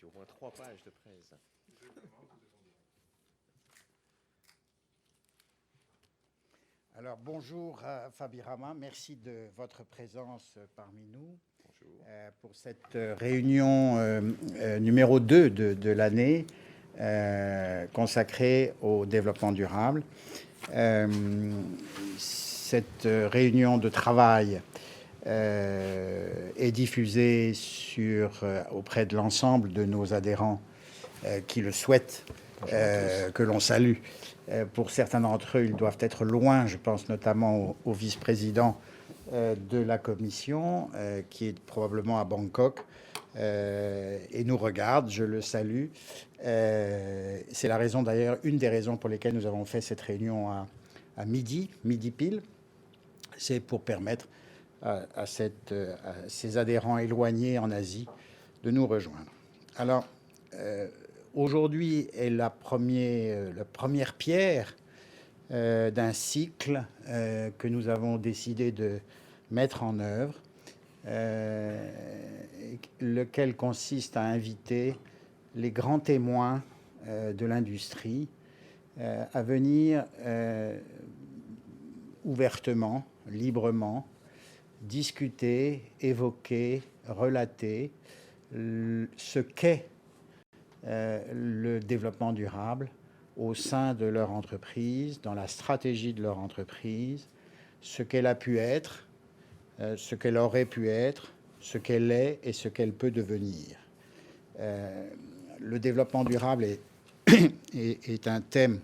J'ai au moins 3 pages de presse. Alors bonjour Fabi Rama, merci de votre présence parmi nous pour cette réunion numéro 2 de l'année consacrée au développement durable. Cette réunion de travail est diffusée auprès de l'ensemble de nos adhérents qui le souhaitent, que l'on salue. Pour certains d'entre eux, ils doivent être loin, je pense notamment au vice-président de la commission, qui est probablement à Bangkok, et nous regarde, je le salue. C'est la raison d'ailleurs, une des raisons pour lesquelles nous avons fait cette réunion à midi pile. C'est pour permettre à ces adhérents éloignés en Asie de nous rejoindre. Alors, aujourd'hui est la première pierre d'un cycle que nous avons décidé de mettre en œuvre, lequel consiste à inviter les grands témoins de l'industrie à venir ouvertement, librement, discuter, évoquer, relater ce qu'est le développement durable au sein de leur entreprise, dans la stratégie de leur entreprise, ce qu'elle a pu être, ce qu'elle aurait pu être, ce qu'elle est et ce qu'elle peut devenir. Le développement durable est un thème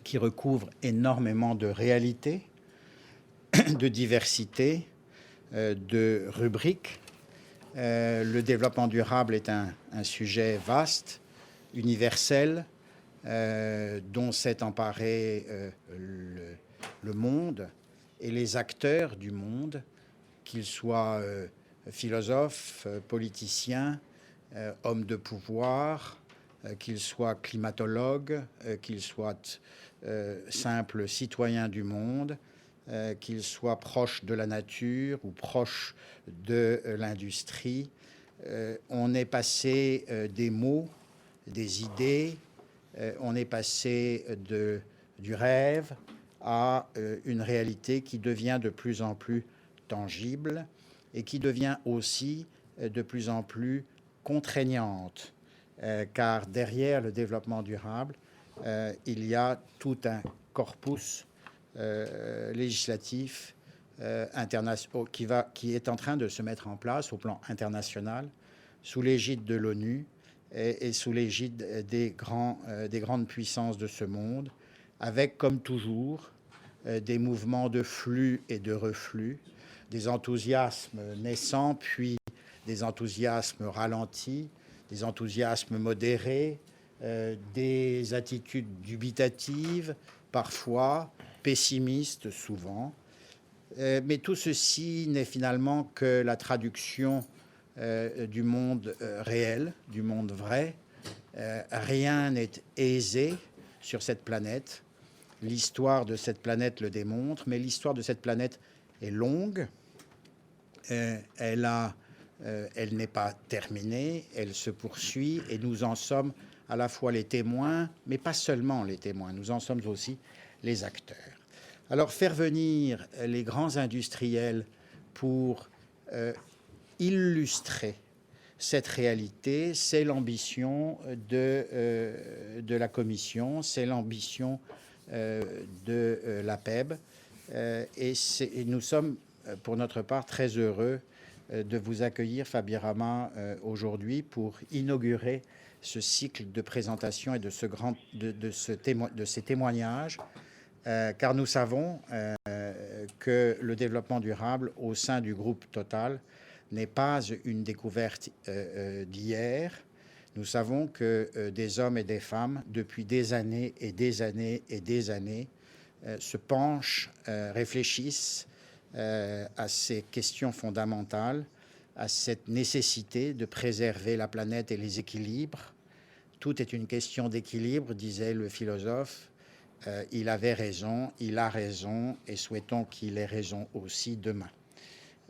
qui recouvre énormément de réalités, de diversité, de rubriques. Le développement durable est un sujet vaste, universel, dont s'est emparé le monde et les acteurs du monde, qu'ils soient philosophes, politiciens, hommes de pouvoir, qu'ils soient climatologues, qu'ils soient simples citoyens du monde, qu'ils soient proches de la nature ou proches de l'industrie. On est passé des mots, des idées, on est passé du rêve à une réalité qui devient de plus en plus tangible et qui devient aussi de plus en plus contraignante, car derrière le développement durable, il y a tout un corpus législatif qui est en train de se mettre en place au plan international, sous l'égide de l'ONU et sous l'égide des grandes puissances de ce monde, avec, comme toujours, des mouvements de flux et de reflux, des enthousiasmes naissants, puis des enthousiasmes ralentis, des enthousiasmes modérés, des attitudes dubitatives, parfois, pessimistes souvent. Mais tout ceci n'est finalement que la traduction du monde réel, du monde vrai. Rien n'est aisé sur cette planète. L'histoire de cette planète le démontre, mais l'histoire de cette planète est longue. Elle n'est pas terminée, elle se poursuit et nous en sommes à la fois les témoins, mais pas seulement les témoins, nous en sommes aussi les acteurs. Alors faire venir les grands industriels pour illustrer cette réalité, c'est l'ambition de la Commission, c'est l'ambition de l'APEB et nous sommes pour notre part très heureux de vous accueillir, Fabi Rama, aujourd'hui pour inaugurer ce cycle de présentation et de ces témoignages, car nous savons que le développement durable au sein du groupe Total n'est pas une découverte d'hier. Nous savons que des hommes et des femmes, depuis des années et des années et des années, se penchent, réfléchissent à ces questions fondamentales, à cette nécessité de préserver la planète et les équilibres. Tout est une question d'équilibre, disait le philosophe. Il avait raison, il a raison, et souhaitons qu'il ait raison aussi demain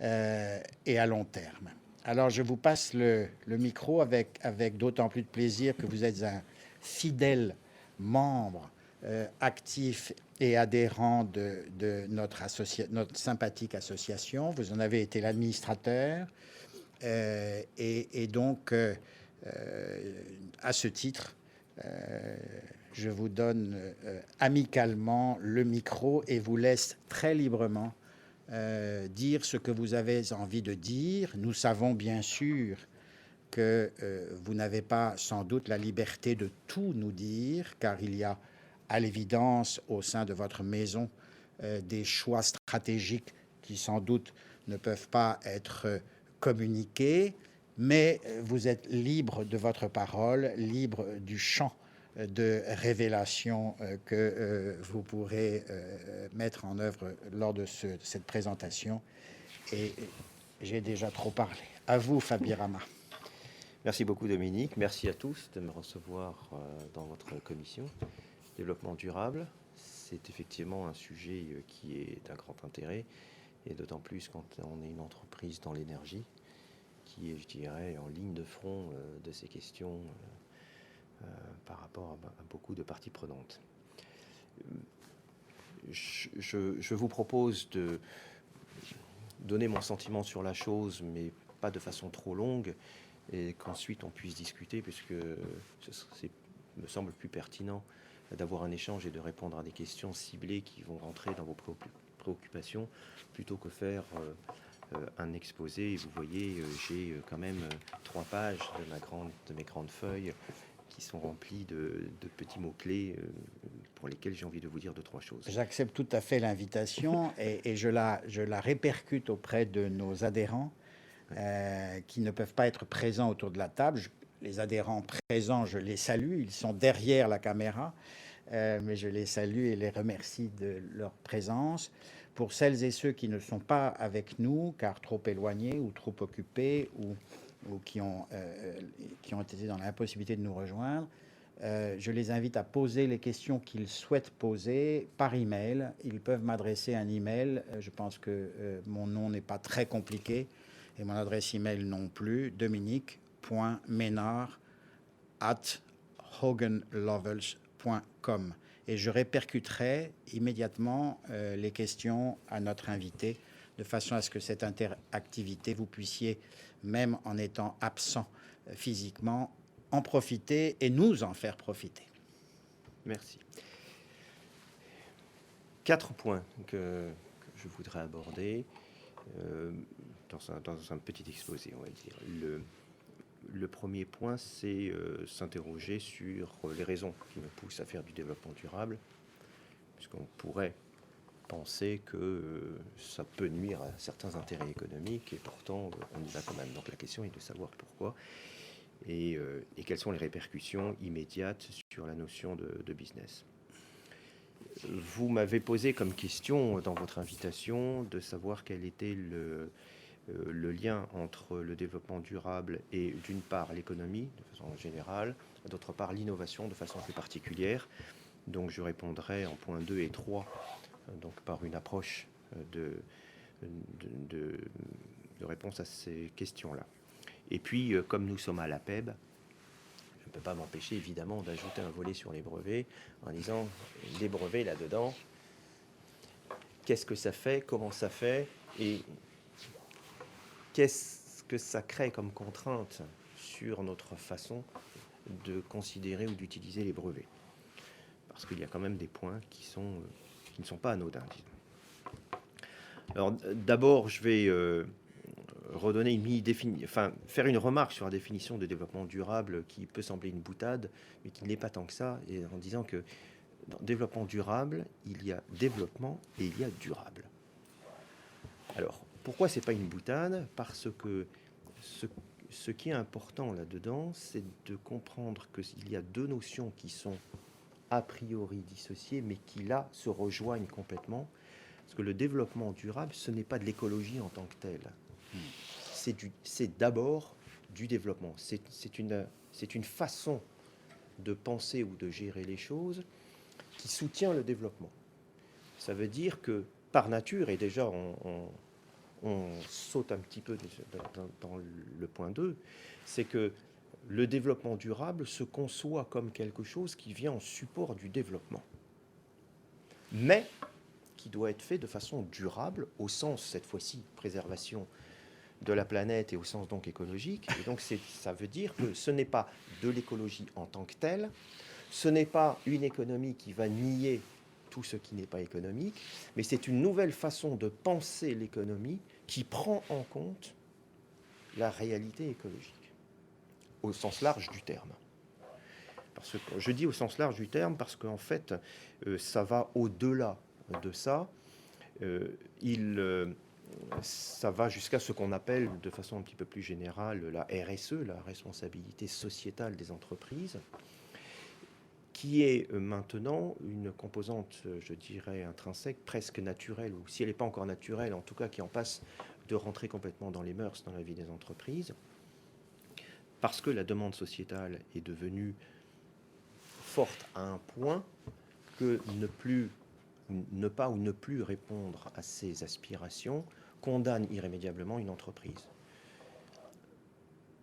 et à long terme. Alors, je vous passe le micro avec d'autant plus de plaisir que vous êtes un fidèle membre actif et adhérent de notre sympathique association. Vous en avez été l'administrateur. Et donc, à ce titre, je vous donne amicalement le micro et vous laisse très librement dire ce que vous avez envie de dire. Nous savons bien sûr que vous n'avez pas sans doute la liberté de tout nous dire, car il y a à l'évidence au sein de votre maison des choix stratégiques qui sans doute ne peuvent pas être communiqués, mais vous êtes libre de votre parole, libre du champ de révélation que vous pourrez mettre en œuvre lors de cette présentation. Et j'ai déjà trop parlé. À vous, Fabi Rama. Merci beaucoup, Dominique. Merci à tous de me recevoir dans votre commission. Développement durable, c'est effectivement un sujet qui est d'un grand intérêt, et d'autant plus quand on est une entreprise dans l'énergie, qui est, je dirais, en ligne de front de ces questions par rapport à beaucoup de parties prenantes. Je vous propose de donner mon sentiment sur la chose, mais pas de façon trop longue, et qu'ensuite on puisse discuter, puisque c'est me semble plus pertinent d'avoir un échange et de répondre à des questions ciblées qui vont rentrer dans vos préoccupations, plutôt que faire un exposé. Et vous voyez, j'ai quand même 3 pages de mes grandes feuilles qui sont remplies de petits mots-clés pour lesquels j'ai envie de vous dire 2-3 choses. J'accepte tout à fait l'invitation et je la répercute auprès de nos adhérents qui ne peuvent pas être présents autour de la table. Les adhérents présents, je les salue, ils sont derrière la caméra, mais je les salue et les remercie de leur présence. Pour celles et ceux qui ne sont pas avec nous, car trop éloignés ou trop occupés ou qui ont été dans l'impossibilité de nous rejoindre, je les invite à poser les questions qu'ils souhaitent poser par email. Ils peuvent m'adresser un email. Je pense que mon nom n'est pas très compliqué et mon adresse email non plus, dominique.ménard@hoganlovells.com. Et je répercuterai immédiatement les questions à notre invité, de façon à ce que cette interactivité, vous puissiez, même en étant absent physiquement, en profiter et nous en faire profiter. Merci. 4 points que je voudrais aborder dans un petit exposé, on va dire. Le premier point, c'est s'interroger sur les raisons qui me poussent à faire du développement durable, puisqu'on pourrait penser que ça peut nuire à certains intérêts économiques, et pourtant on y va quand même. Donc la question est de savoir pourquoi et quelles sont les répercussions immédiates sur la notion de business. Vous m'avez posé comme question dans votre invitation de savoir quel était le lien entre le développement durable et d'une part l'économie de façon générale, d'autre part l'innovation de façon plus particulière. Donc je répondrai en points 2 et 3 donc par une approche de réponse à ces questions-là. Et puis comme nous sommes à l'APEB, je ne peux pas m'empêcher évidemment d'ajouter un volet sur les brevets en disant les brevets là-dedans, qu'est-ce que ça fait, comment ça fait et qu'est-ce que ça crée comme contrainte sur notre façon de considérer ou d'utiliser les brevets. Parce qu'il y a quand même des points qui ne sont pas anodins. Alors d'abord, je vais redonner faire une remarque sur la définition de développement durable qui peut sembler une boutade, mais qui ne l'est pas tant que ça, et en disant que dans développement durable, il y a développement et il y a durable. Alors, pourquoi c'est pas une boutade? Parce que ce qui est important là-dedans, c'est de comprendre qu'il y a 2 notions qui sont a priori dissociées, mais qui là se rejoignent complètement. Parce que le développement durable, ce n'est pas de l'écologie en tant que telle. C'est d'abord du développement. C'est une façon de penser ou de gérer les choses qui soutient le développement. Ça veut dire que par nature, et déjà on saute un petit peu dans le point 2, c'est que le développement durable se conçoit comme quelque chose qui vient en support du développement, mais qui doit être fait de façon durable, au sens, cette fois-ci, préservation de la planète et au sens donc écologique. Et donc ça veut dire que ce n'est pas de l'écologie en tant que telle, ce n'est pas une économie qui va nier tout ce qui n'est pas économique, mais c'est une nouvelle façon de penser l'économie qui prend en compte la réalité écologique, au sens large du terme. Parce que, je dis au sens large du terme parce qu'en fait, ça va au-delà de ça. Ça va jusqu'à ce qu'on appelle, de façon un petit peu plus générale, la RSE, la responsabilité sociétale des entreprises, qui est maintenant une composante, je dirais, intrinsèque, presque naturelle, ou si elle n'est pas encore naturelle, en tout cas qui en passe de rentrer complètement dans les mœurs, dans la vie des entreprises, parce que la demande sociétale est devenue forte à un point que ne plus répondre à ces aspirations condamne irrémédiablement une entreprise.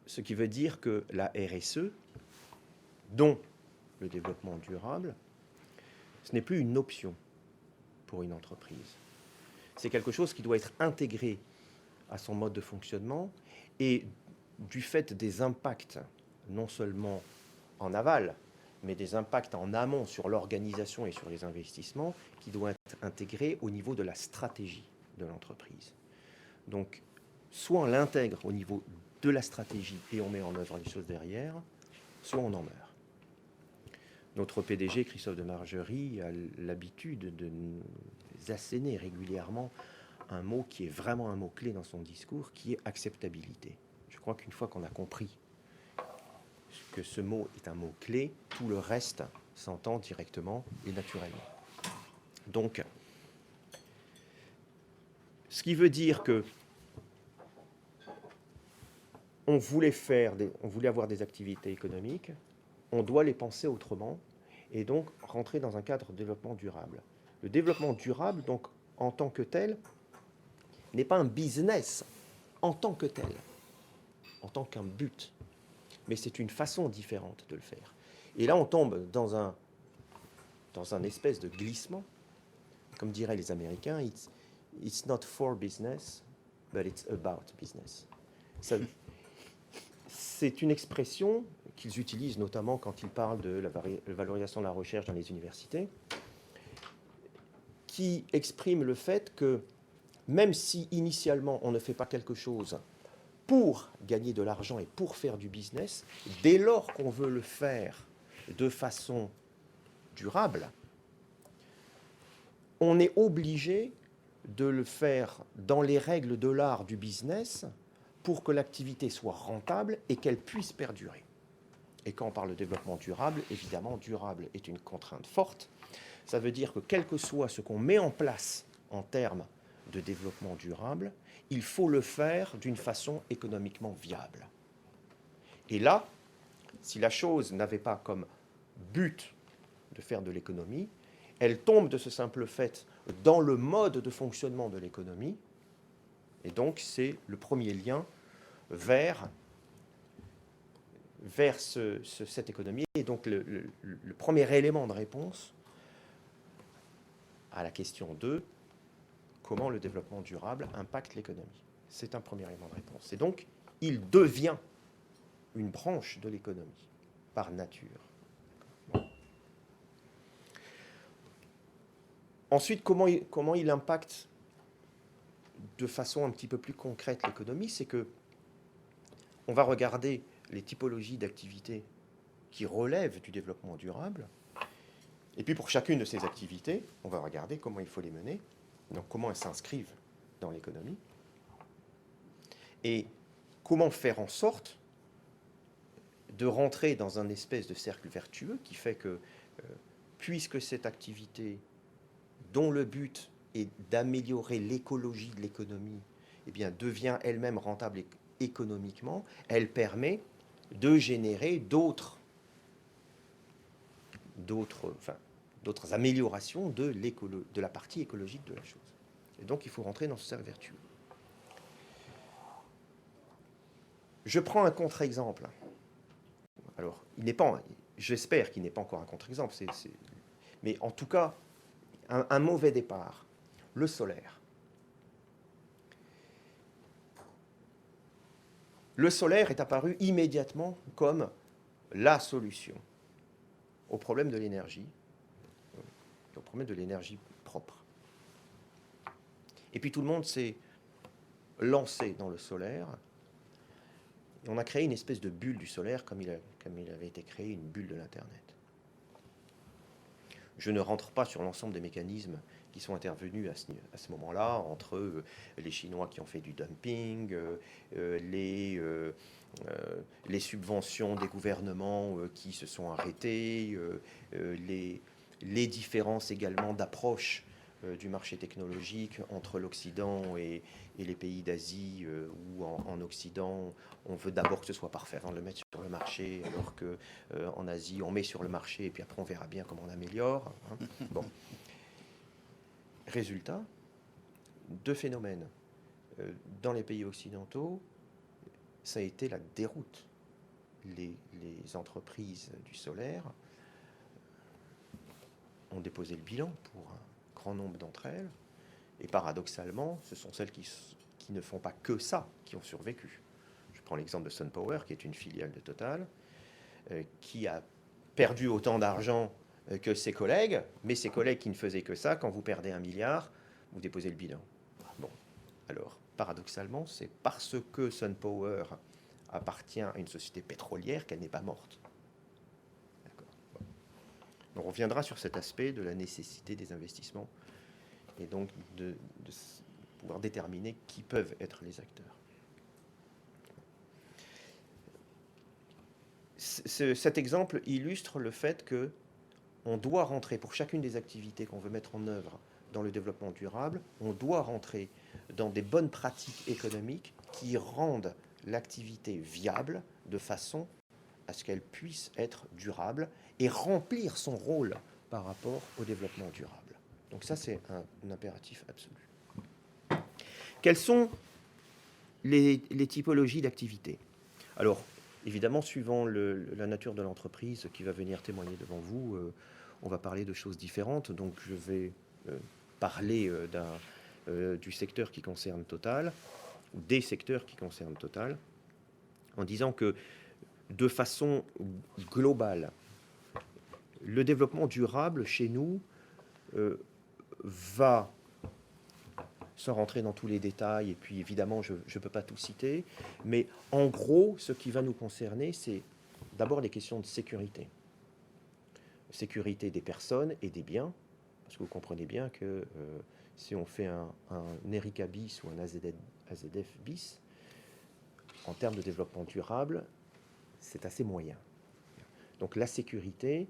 Ce qui veut dire que la RSE, dont le développement durable, ce n'est plus une option pour une entreprise. C'est quelque chose qui doit être intégré à son mode de fonctionnement et du fait des impacts, non seulement en aval, mais des impacts en amont sur l'organisation et sur les investissements, qui doit être intégré au niveau de la stratégie de l'entreprise. Donc, soit on l'intègre au niveau de la stratégie et on met en œuvre les choses derrière, soit on en meurt. Notre PDG, Christophe de Margerie, a l'habitude de nous asséner régulièrement un mot qui est vraiment un mot-clé dans son discours, qui est acceptabilité. Je crois qu'une fois qu'on a compris que ce mot est un mot-clé, tout le reste s'entend directement et naturellement. Donc, ce qui veut dire que on voulait avoir des activités économiques, on doit les penser autrement et donc rentrer dans un cadre de développement durable. Le développement durable, donc, en tant que tel, n'est pas un business en tant que tel, en tant qu'un but, mais c'est une façon différente de le faire. Et là, on tombe dans un espèce de glissement, comme diraient les Américains, it's not for business, but it's about business. C'est une expression qu'ils utilisent notamment quand ils parlent de la valorisation de la recherche dans les universités, qui exprime le fait que même si initialement on ne fait pas quelque chose pour gagner de l'argent et pour faire du business, dès lors qu'on veut le faire de façon durable, on est obligé de le faire dans les règles de l'art du business pour que l'activité soit rentable et qu'elle puisse perdurer. Et quand on parle de développement durable, évidemment, durable est une contrainte forte. Ça veut dire que quel que soit ce qu'on met en place en termes de développement durable, il faut le faire d'une façon économiquement viable. Et là, si la chose n'avait pas comme but de faire de l'économie, elle tombe de ce simple fait dans le mode de fonctionnement de l'économie. Et donc, c'est le premier lien vers cette économie. Et donc, le premier élément de réponse à la question 2, comment le développement durable impacte l'économie. C'est un premier élément de réponse. Et donc, il devient une branche de l'économie, par nature. Ensuite, comment il impacte de façon un petit peu plus concrète l'économie, c'est que on va regarder les typologies d'activités qui relèvent du développement durable, et puis pour chacune de ces activités, on va regarder comment il faut les mener, donc comment elles s'inscrivent dans l'économie, et comment faire en sorte de rentrer dans un espèce de cercle vertueux qui fait que, puisque cette activité dont le but est d'améliorer l'écologie de l'économie, eh bien, devient elle-même rentable économiquement, elle permet de générer d'autres améliorations de la partie écologique de la chose. Et donc, il faut rentrer dans ce cercle vertueux. Je prends un contre-exemple. Alors, j'espère qu'il n'est pas encore un contre-exemple, mais en tout cas, un mauvais départ. Le solaire. Le solaire est apparu immédiatement comme la solution au problème de l'énergie, au problème de l'énergie propre. Et puis tout le monde s'est lancé dans le solaire. Et on a créé une espèce de bulle du solaire comme il avait été créé une bulle de l'Internet. Je ne rentre pas sur l'ensemble des mécanismes qui sont intervenus à ce moment-là, entre les Chinois qui ont fait du dumping, les subventions des gouvernements qui se sont arrêtées, les différences également d'approche du marché technologique entre l'Occident et les pays d'Asie, où en Occident, on veut d'abord que ce soit parfait avant de le mettre sur le marché, alors qu'en Asie, on met sur le marché et puis après on verra bien comment on améliore. Hein. Bon. Résultat, deux phénomènes. Dans les pays occidentaux, ça a été la déroute. Les entreprises du solaire ont déposé le bilan pour un grand nombre d'entre elles. Et paradoxalement, ce sont celles qui ne font pas que ça qui ont survécu. Je prends l'exemple de SunPower, qui est une filiale de Total, qui a perdu autant d'argent que ses collègues, mais ses collègues qui ne faisaient que ça, quand vous perdez 1 milliard, vous déposez le bilan. Bon, alors, paradoxalement, c'est parce que SunPower appartient à une société pétrolière qu'elle n'est pas morte. D'accord. Bon. On reviendra sur cet aspect de la nécessité des investissements et donc de pouvoir déterminer qui peuvent être les acteurs. Cet exemple illustre le fait que on doit rentrer, pour chacune des activités qu'on veut mettre en œuvre dans le développement durable, on doit rentrer dans des bonnes pratiques économiques qui rendent l'activité viable de façon à ce qu'elle puisse être durable et remplir son rôle par rapport au développement durable. Donc ça, c'est un impératif absolu. Quelles sont les typologies d'activités? Alors, évidemment, suivant la nature de l'entreprise qui va venir témoigner devant vous, on va parler de choses différentes. Donc, je vais parler du secteur qui concerne Total, ou des secteurs qui concernent Total, en disant que, de façon globale, le développement durable chez nous va, sans rentrer dans tous les détails, et puis évidemment je ne peux pas tout citer, mais en gros, ce qui va nous concerner, c'est d'abord les questions de sécurité. Sécurité des personnes et des biens, parce que vous comprenez bien que si on fait un Erika bis ou un AZF bis, en termes de développement durable, c'est assez moyen. Donc la sécurité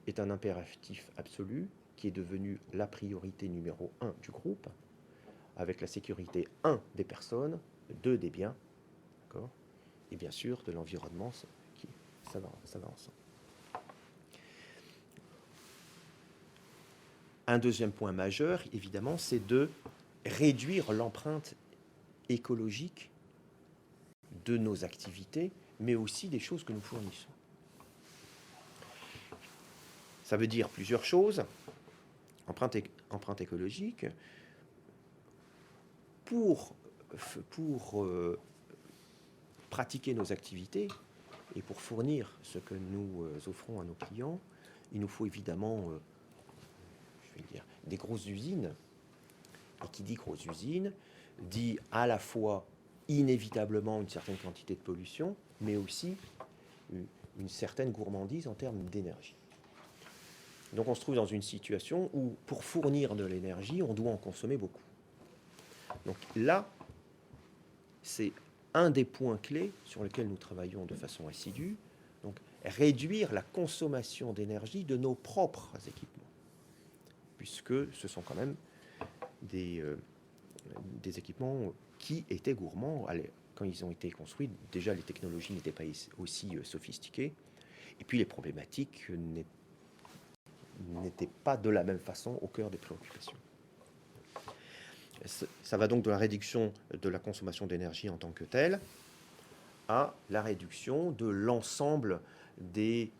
est un impératif absolu qui est devenu la priorité numéro 1 du groupe, avec la sécurité 1 des personnes, 2 des biens, d'accord, et bien sûr de l'environnement, ça va ensemble. Un deuxième point majeur, évidemment, c'est de réduire l'empreinte écologique de nos activités, mais aussi des choses que nous fournissons. Ça veut dire plusieurs choses. Empreinte écologique, pour pratiquer nos activités et pour fournir ce que nous offrons à nos clients, il nous faut évidemment des grosses usines. Et qui dit grosses usines dit à la fois inévitablement une certaine quantité de pollution, mais aussi une certaine gourmandise en termes d'énergie. Donc on se trouve dans une situation où pour fournir de l'énergie, on doit en consommer beaucoup. Donc là, c'est un des points clés sur lesquels nous travaillons de façon assidue, donc réduire la consommation d'énergie de nos propres équipements, puisque ce sont quand même des équipements qui étaient gourmands. Quand ils ont été construits, déjà les technologies n'étaient pas aussi sophistiquées, et puis les problématiques n'étaient pas de la même façon au cœur des préoccupations. Ça va donc de la réduction de la consommation d'énergie en tant que telle à la réduction de l'ensemble des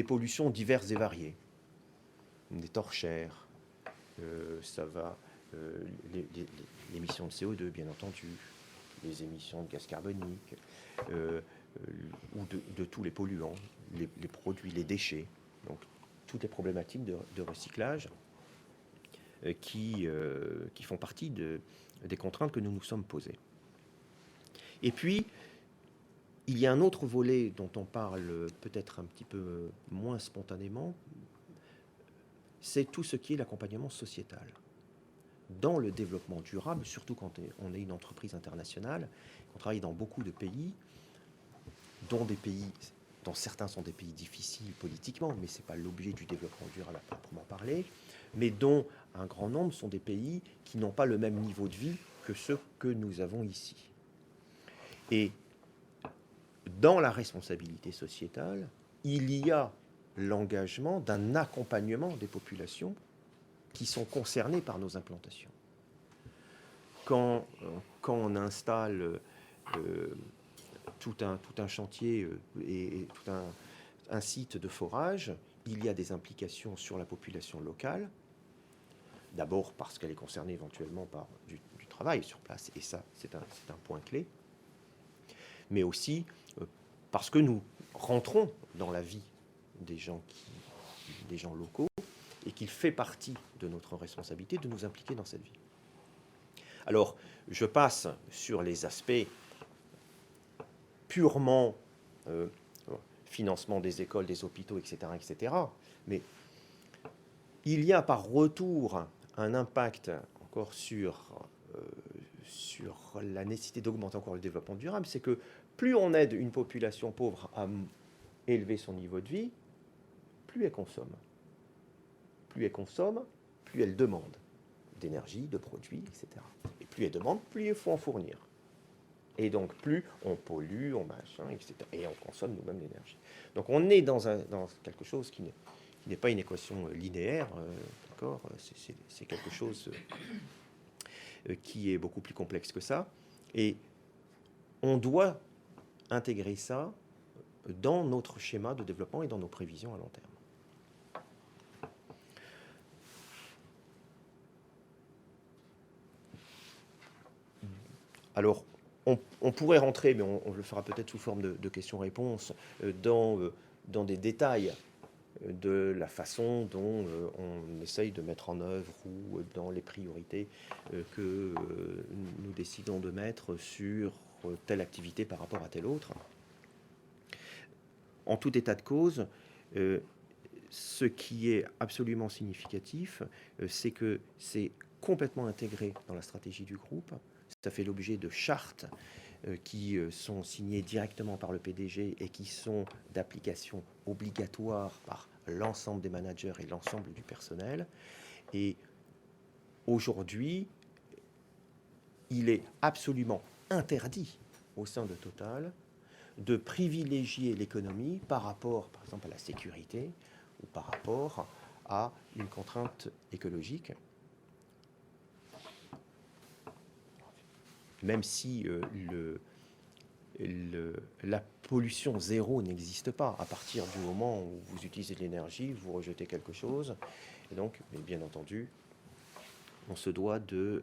pollutions diverses et variées, des torchères, ça va, l'émission de CO2, bien entendu, les émissions de gaz carbonique, ou de tous les polluants, les produits, les déchets, donc toutes les problématiques de recyclage qui font partie des contraintes que nous nous sommes posées. Et puis, il y a un autre volet dont on parle peut-être un petit peu moins spontanément, c'est tout ce qui est l'accompagnement sociétal. Dans le développement durable, surtout quand on est une entreprise internationale, on travaille dans beaucoup de pays, dont certains sont des pays difficiles politiquement, mais ce n'est pas l'objet du développement durable à proprement parler, mais dont un grand nombre sont des pays qui n'ont pas le même niveau de vie que ceux que nous avons ici. Et dans la responsabilité sociétale, il y a l'engagement d'un accompagnement des populations qui sont concernées par nos implantations. Quand on installe tout un chantier et tout un site de forage, il y a des implications sur la population locale, d'abord parce qu'elle est concernée éventuellement par du travail sur place, et ça c'est un point clé, mais aussi parce que nous rentrons dans la vie des gens locaux, et qu'il fait partie de notre responsabilité de nous impliquer dans cette vie. Alors, je passe sur les aspects purement financement des écoles, des hôpitaux, etc., etc. Mais il y a par retour un impact encore sur la nécessité d'augmenter encore le développement durable, c'est que plus on aide une population pauvre à élever son niveau de vie, plus elle consomme. Plus elle consomme, plus elle demande d'énergie, de produits, etc. Et plus elle demande, plus il faut en fournir. Et donc, plus on pollue, on machin, etc. Et on consomme nous-mêmes l'énergie. Donc, on est dans quelque chose qui n'est pas une équation linéaire, d'accord ? C'est quelque chose qui est beaucoup plus complexe que ça. Et on doit intégrer ça dans notre schéma de développement et dans nos prévisions à long terme. Alors, on pourrait rentrer, mais on le fera peut-être sous forme de questions-réponses, dans des détails de la façon dont on essaye de mettre en œuvre ou dans les priorités que nous décidons de mettre sur telle activité par rapport à telle autre. En tout état de cause, ce qui est absolument significatif, c'est que c'est complètement intégré dans la stratégie du groupe. Ça fait l'objet de chartes qui sont signées directement par le PDG et qui sont d'application obligatoire par l'ensemble des managers et l'ensemble du personnel. Et aujourd'hui, il est absolument interdit au sein de Total de privilégier l'économie par rapport, par exemple, à la sécurité ou par rapport à une contrainte écologique. Même si la pollution zéro n'existe pas, à partir du moment où vous utilisez de l'énergie, vous rejetez quelque chose, et donc, bien entendu, on se doit de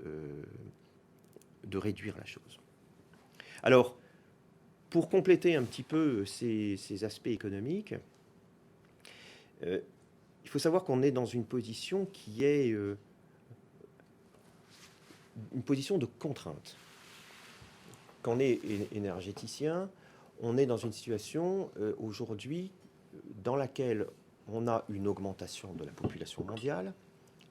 réduire la chose. Alors, pour compléter un petit peu ces aspects économiques, il faut savoir qu'on est dans une position qui est une position de contrainte. Quand on est énergéticien, on est dans une situation aujourd'hui dans laquelle on a une augmentation de la population mondiale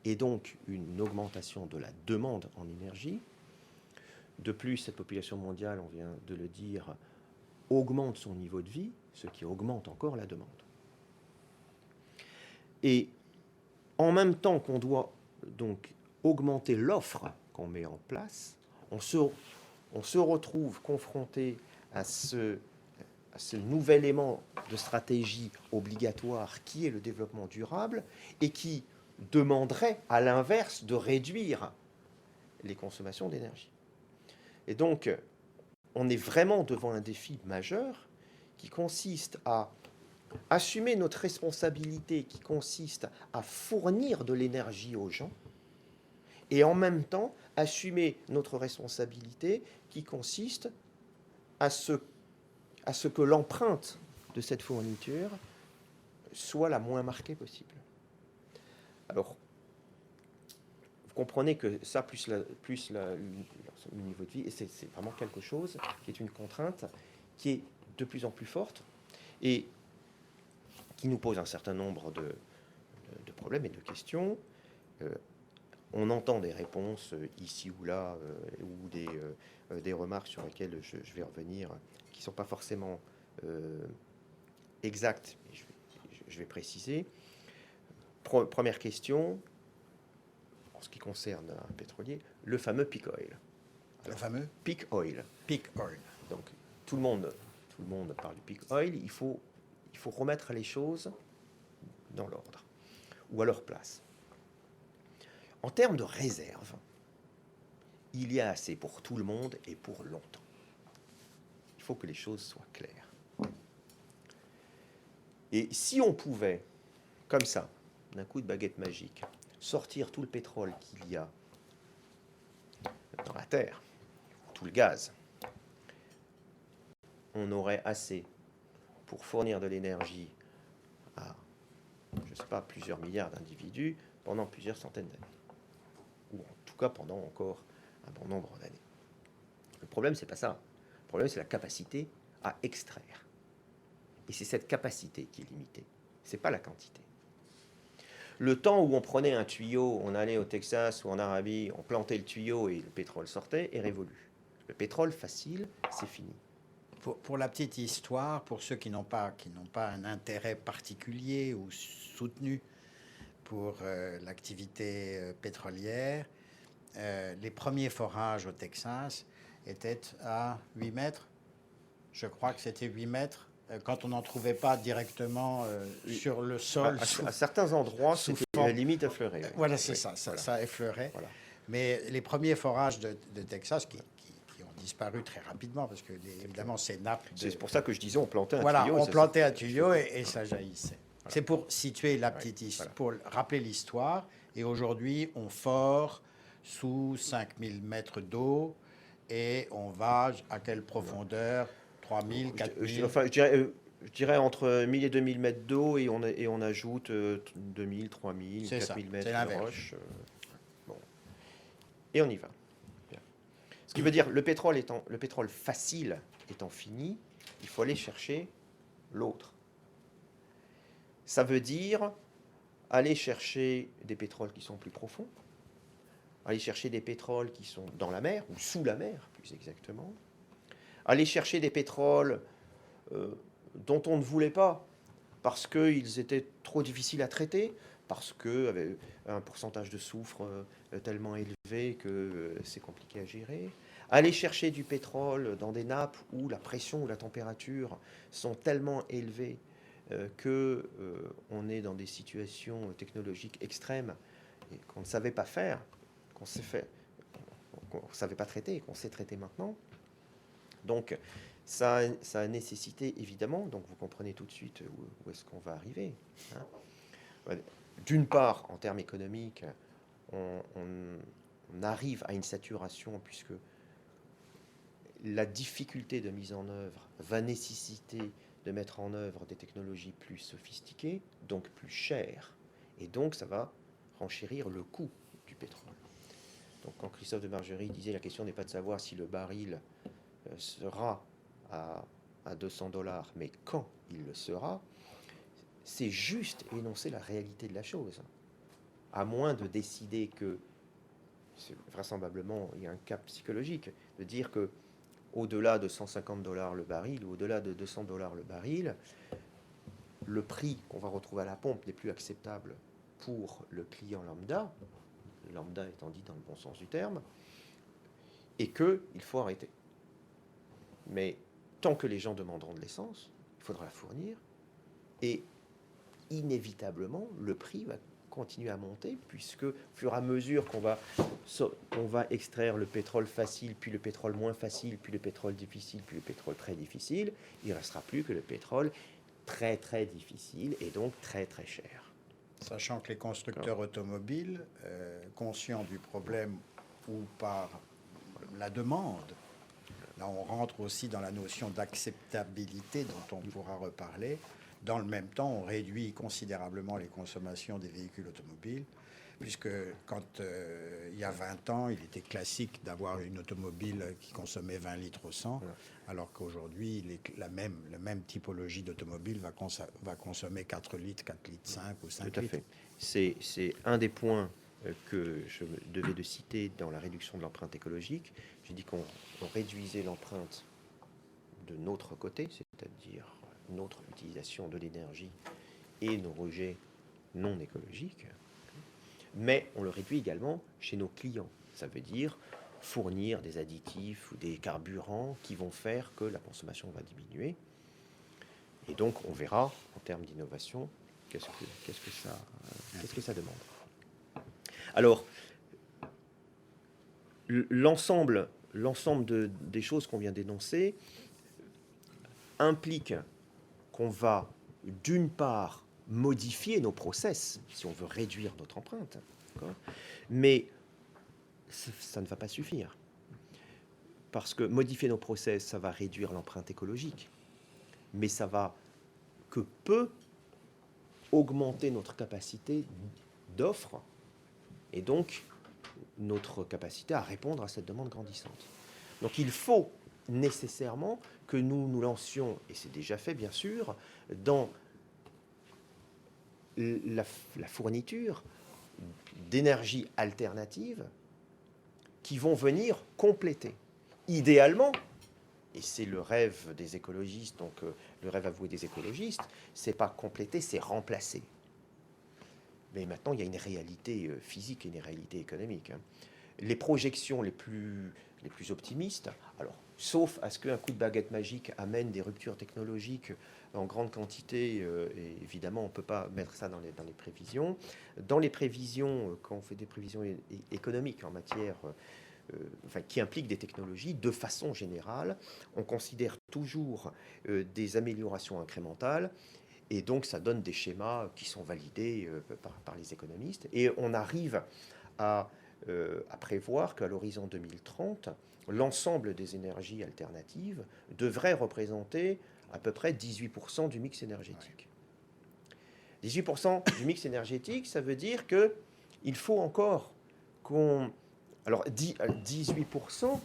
et donc une augmentation de la demande en énergie. De plus, cette population mondiale, on vient de le dire, augmente son niveau de vie, ce qui augmente encore la demande. Et en même temps qu'on doit donc augmenter l'offre qu'on met en place, on se retrouve confronté à ce nouvel élément de stratégie obligatoire qui est le développement durable et qui demanderait à l'inverse de réduire les consommations d'énergie. Et donc, on est vraiment devant un défi majeur qui consiste à assumer notre responsabilité, qui consiste à fournir de l'énergie aux gens, et en même temps assumer notre responsabilité qui consiste à ce que l'empreinte de cette fourniture soit la moins marquée possible. Alors, vous comprenez que ça, plus le niveau de vie, c'est vraiment quelque chose qui est une contrainte qui est de plus en plus forte et qui nous pose un certain nombre de problèmes et de questions. On entend des réponses ici ou là, ou des remarques sur lesquelles je vais revenir, qui ne sont pas forcément exactes, mais je vais préciser. Première question, en ce qui concerne un pétrolier, le fameux peak oil. Le fameux peak oil. peak oil. Donc tout le monde parle du peak oil. Il faut remettre les choses dans l'ordre ou à leur place. En termes de réserve, il y a assez pour tout le monde et pour longtemps. Il faut que les choses soient claires. Et si on pouvait, comme ça, d'un coup de baguette magique, sortir tout le pétrole qu'il y a dans la Terre, tout le gaz, on aurait assez pour fournir de l'énergie à, je ne sais pas, plusieurs milliards d'individus pendant plusieurs centaines d'années. Ou en tout cas pendant encore un bon nombre d'années. Le problème, c'est pas ça. Le problème, c'est la capacité à extraire. Et c'est cette capacité qui est limitée. C'est pas la quantité. Le temps où on prenait un tuyau, on allait au Texas ou en Arabie, on plantait le tuyau et le pétrole sortait, est révolu. Le pétrole facile, c'est fini. Pour la petite histoire, pour ceux qui n'ont pas un intérêt particulier ou soutenu pour l'activité pétrolière, les premiers forages au Texas étaient à 8 mètres. Je crois que c'était 8 mètres. Quand on n'en trouvait pas directement sur le sol. À certains endroits, c'était la limite effleurée. Voilà, c'est ça, ça effleurait. Voilà. Mais les premiers forages de Texas qui ont disparu très rapidement, parce que évidemment ces nappes... C'est pour ça que je disais on plantait un tuyau. Voilà, on plantait un tuyau et ça jaillissait. Voilà. C'est pour situer la petite histoire, pour rappeler l'histoire. Et aujourd'hui, on fore sous 5000 mètres d'eau et on va à quelle profondeur? 3000, 4000? Enfin, je dirais entre 1000 et 2000 mètres d'eau et on ajoute 2000, 3000, 4000 mètres de roche. Bon. Et on y va. Bien. Ce qui veut dire, le pétrole facile étant fini, il faut aller chercher l'autre. Ça veut dire aller chercher des pétroles qui sont plus profonds, aller chercher des pétroles qui sont dans la mer, ou sous la mer, plus exactement, aller chercher des pétroles dont on ne voulait pas, parce qu'ils étaient trop difficiles à traiter, parce qu'avec un pourcentage de soufre tellement élevé que c'est compliqué à gérer. Aller chercher du pétrole dans des nappes où la pression ou la température sont tellement élevées qu'on est dans des situations technologiques extrêmes et qu'on ne savait pas faire, qu'on ne savait pas traiter et qu'on sait traiter maintenant. Donc, ça a nécessité, évidemment, donc vous comprenez tout de suite où est-ce qu'on va arriver. Hein. D'une part, en termes économiques, on arrive à une saturation puisque la difficulté de mise en œuvre va nécessiter de mettre en œuvre des technologies plus sophistiquées, donc plus chères. Et donc, ça va renchérir le coût du pétrole. Donc, quand Christophe de Margerie disait la question n'est pas de savoir si le baril sera à 200 $, mais quand il le sera, c'est juste énoncer la réalité de la chose. À moins de décider que, vraisemblablement, il y a un cap psychologique, de dire que au-delà de 150 $ le baril, ou au-delà de 200 $ le baril, le prix qu'on va retrouver à la pompe n'est plus acceptable pour le client lambda étant dit dans le bon sens du terme, et qu'il faut arrêter. Mais tant que les gens demanderont de l'essence, il faudra la fournir, et inévitablement, le prix va continuer à monter, puisque au fur et à mesure qu'on va extraire le pétrole facile, puis le pétrole moins facile, puis le pétrole difficile, puis le pétrole très difficile, il ne restera plus que le pétrole très très difficile et donc très très cher. Sachant que les constructeurs automobiles, conscients du problème ou par la demande, là on rentre aussi dans la notion d'acceptabilité dont on pourra reparler. Dans le même temps, on réduit considérablement les consommations des véhicules automobiles, puisque quand il y a 20 ans, il était classique d'avoir une automobile qui consommait 20 litres au 100, alors qu'aujourd'hui, la même typologie d'automobile va consommer 4 litres, 4 litres 5 ou 5 litres. Tout à fait. C'est un des points que je devais de citer dans la réduction de l'empreinte écologique. J'ai dit qu'on réduisait l'empreinte de notre côté, c'est-à-dire notre utilisation de l'énergie et nos rejets non écologiques, mais on le réduit également chez nos clients. Ça veut dire fournir des additifs ou des carburants qui vont faire que la consommation va diminuer. Et donc on verra en termes d'innovation qu'est-ce que ça demande. Alors, l'ensemble des choses qu'on vient d'énoncer implique qu'on va, d'une part, modifier nos process, si on veut réduire notre empreinte, mais ça ne va pas suffire. Parce que modifier nos process, ça va réduire l'empreinte écologique, mais ça va que peu augmenter notre capacité d'offre et donc notre capacité à répondre à cette demande grandissante. Donc il faut nécessairement que nous nous lancions, et c'est déjà fait bien sûr, dans la fourniture d'énergies alternatives qui vont venir compléter. Idéalement, et c'est le rêve des écologistes, donc le rêve avoué des écologistes, c'est pas compléter, c'est remplacer. Mais maintenant, il y a une réalité physique et une réalité économique. Les projections les plus optimistes, alors, sauf à ce qu'un coup de baguette magique amène des ruptures technologiques en grande quantité, et évidemment, on ne peut pas mettre ça dans les prévisions. Dans les prévisions, quand on fait des prévisions économiques en matière, qui impliquent des technologies, de façon générale, on considère toujours des améliorations incrémentales. Et donc, ça donne des schémas qui sont validés par les économistes. Et on arrive à prévoir qu'à l'horizon 2030, l'ensemble des énergies alternatives devrait représenter à peu près 18% du mix énergétique. 18% du mix énergétique, ça veut dire qu'il faut encore qu'on... Alors, 18%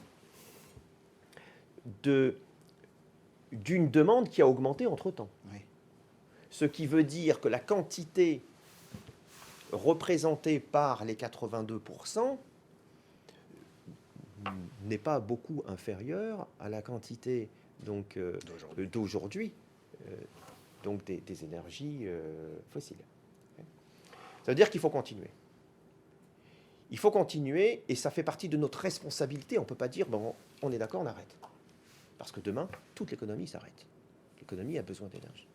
d'une demande qui a augmenté entre-temps. Oui. Ce qui veut dire que la quantité représentée par les 82% n'est pas beaucoup inférieure à la quantité d'aujourd'hui, donc des énergies fossiles. Ça veut dire qu'il faut continuer. Il faut continuer, et ça fait partie de notre responsabilité. On ne peut pas dire, bon, on est d'accord, on arrête. Parce que demain, toute l'économie s'arrête. L'économie a besoin d'énergie.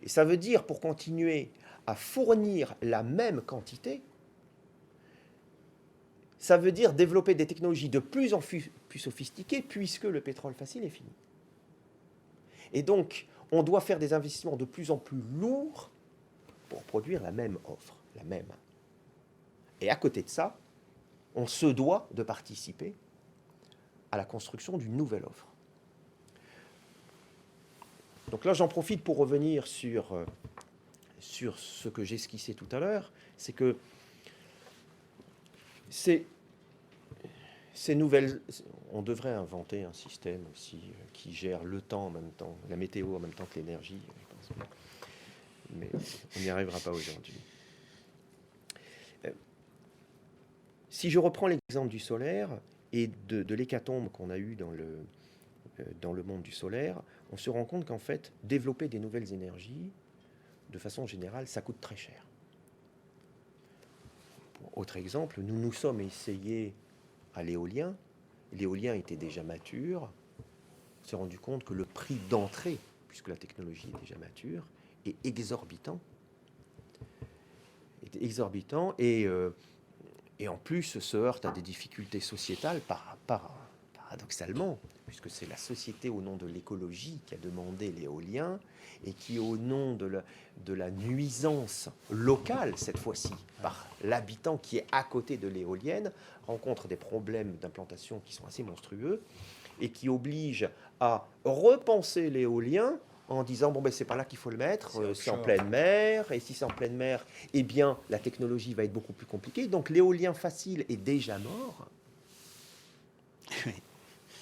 Et ça veut dire, pour continuer à fournir la même quantité, ça veut dire développer des technologies de plus en plus sophistiquées, puisque le pétrole facile est fini. Et donc, on doit faire des investissements de plus en plus lourds pour produire la même offre, la même. Et à côté de ça, on se doit de participer à la construction d'une nouvelle offre. Donc là, j'en profite pour revenir sur ce que j'esquissais tout à l'heure, c'est que ces nouvelles... On devrait inventer un système aussi qui gère le temps en même temps, la météo en même temps que l'énergie, je pense. Mais on n'y arrivera pas aujourd'hui. Si je reprends l'exemple du solaire et de l'hécatombe qu'on a eu dans le monde du solaire, on se rend compte qu'en fait, développer des nouvelles énergies, de façon générale, ça coûte très cher. Autre exemple, nous nous sommes essayés à l'éolien. L'éolien était déjà mature. On s'est rendu compte que le prix d'entrée, puisque la technologie est déjà mature, est exorbitant. Et exorbitant et en plus se heurte à des difficultés sociétales paradoxalement, puisque c'est la société au nom de l'écologie qui a demandé l'éolien et qui au nom de la nuisance locale, cette fois-ci, par l'habitant qui est à côté de l'éolienne, rencontre des problèmes d'implantation qui sont assez monstrueux et qui obligent à repenser l'éolien en disant bon ben c'est pas là qu'il faut le mettre, c'est en pleine mer, et si c'est en pleine mer, eh bien la technologie va être beaucoup plus compliquée. Donc l'éolien facile est déjà mort.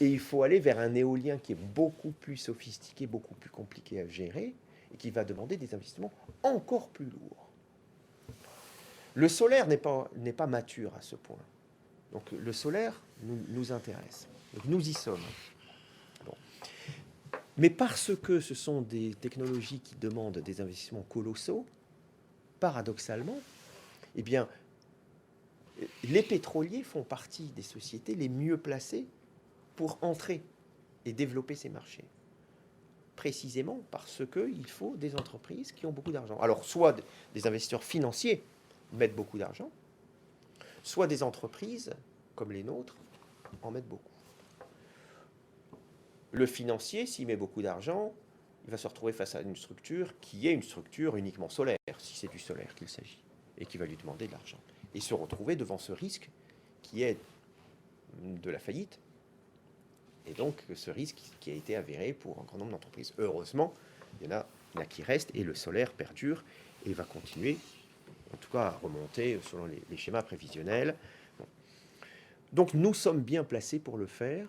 Et il faut aller vers un éolien qui est beaucoup plus sophistiqué, beaucoup plus compliqué à gérer, et qui va demander des investissements encore plus lourds. Le solaire n'est pas mature à ce point. Donc le solaire nous intéresse. Donc, nous y sommes. Bon. Mais parce que ce sont des technologies qui demandent des investissements colossaux, paradoxalement, eh bien, les pétroliers font partie des sociétés les mieux placées pour entrer et développer ces marchés. Précisément parce qu'il faut des entreprises qui ont beaucoup d'argent. Alors, soit des investisseurs financiers mettent beaucoup d'argent, soit des entreprises, comme les nôtres, en mettent beaucoup. Le financier, s'il met beaucoup d'argent, il va se retrouver face à une structure qui est une structure uniquement solaire, si c'est du solaire qu'il s'agit, et qui va lui demander de l'argent. Et se retrouver devant ce risque qui est de la faillite, et donc ce risque qui a été avéré pour un grand nombre d'entreprises. Heureusement, il y en a qui restent, et le solaire perdure, et va continuer, en tout cas à remonter selon les schémas prévisionnels. Bon. Donc nous sommes bien placés pour le faire,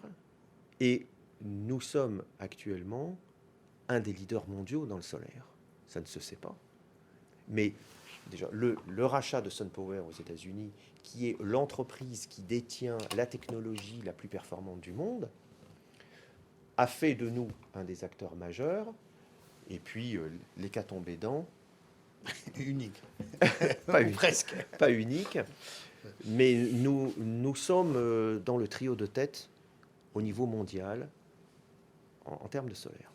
et nous sommes actuellement un des leaders mondiaux dans le solaire. Ça ne se sait pas. Mais déjà, le rachat de SunPower aux États-Unis, qui est l'entreprise qui détient la technologie la plus performante du monde, a fait de nous un des acteurs majeurs. Et puis, l'hécatombe aidant, unique. Pas unique. Presque. Pas unique. Mais nous sommes dans le trio de tête au niveau mondial en termes de solaire.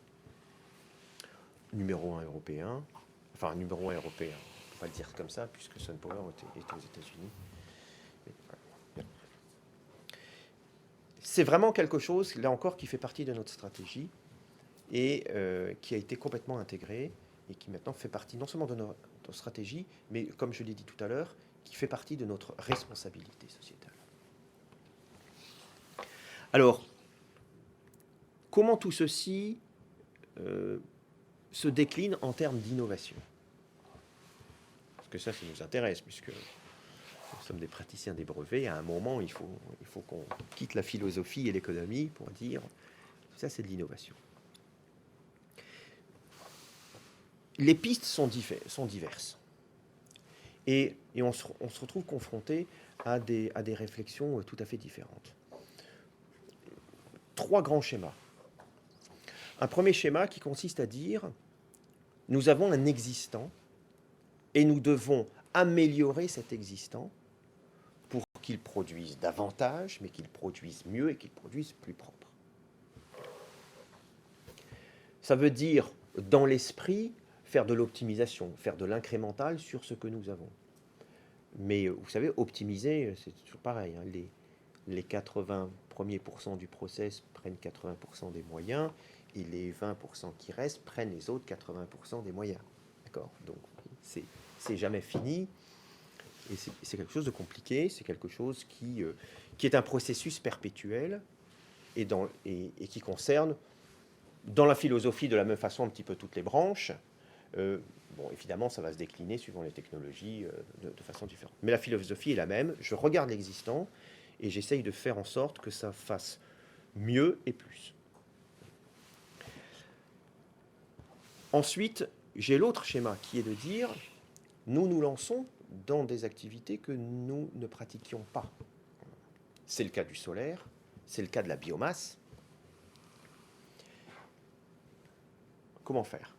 Numéro 1 européen, enfin numéro 1 européen, on ne peut pas le dire comme ça, puisque SunPower est aux États-Unis. C'est vraiment quelque chose, là encore, qui fait partie de notre stratégie et qui a été complètement intégré et qui maintenant fait partie non seulement de notre stratégie, mais comme je l'ai dit tout à l'heure, qui fait partie de notre responsabilité sociétale. Alors, comment tout ceci se décline en termes d'innovation? Parce que ça nous intéresse, puisque nous sommes des praticiens des brevets. À un moment, il faut qu'on quitte la philosophie et l'économie pour dire ça, c'est de l'innovation. Les pistes sont diverses. Et on se retrouve confronté à des réflexions tout à fait différentes. 3 grands schémas. Un premier schéma qui consiste à dire nous avons un existant et nous devons améliorer cet existant pour qu'il produise davantage, mais qu'il produise mieux et qu'il produise plus propre. Ça veut dire, dans l'esprit, faire de l'optimisation, faire de l'incrémental sur ce que nous avons. Mais vous savez, optimiser, c'est toujours pareil. Hein. Les 80 premiers pourcents du process prennent 80% des moyens, et les 20% qui restent prennent les autres 80% des moyens. D'accord ? Donc, c'est jamais fini. Et c'est quelque chose de compliqué, c'est quelque chose qui est un processus perpétuel et qui concerne, dans la philosophie, de la même façon, un petit peu toutes les branches. Bon, évidemment, ça va se décliner suivant les technologies de façon différente. Mais la philosophie est la même. Je regarde l'existant et j'essaye de faire en sorte que ça fasse mieux et plus. Ensuite, j'ai l'autre schéma qui est de dire nous nous lançons dans des activités que nous ne pratiquions pas. C'est le cas du solaire, c'est le cas de la biomasse. Comment faire ?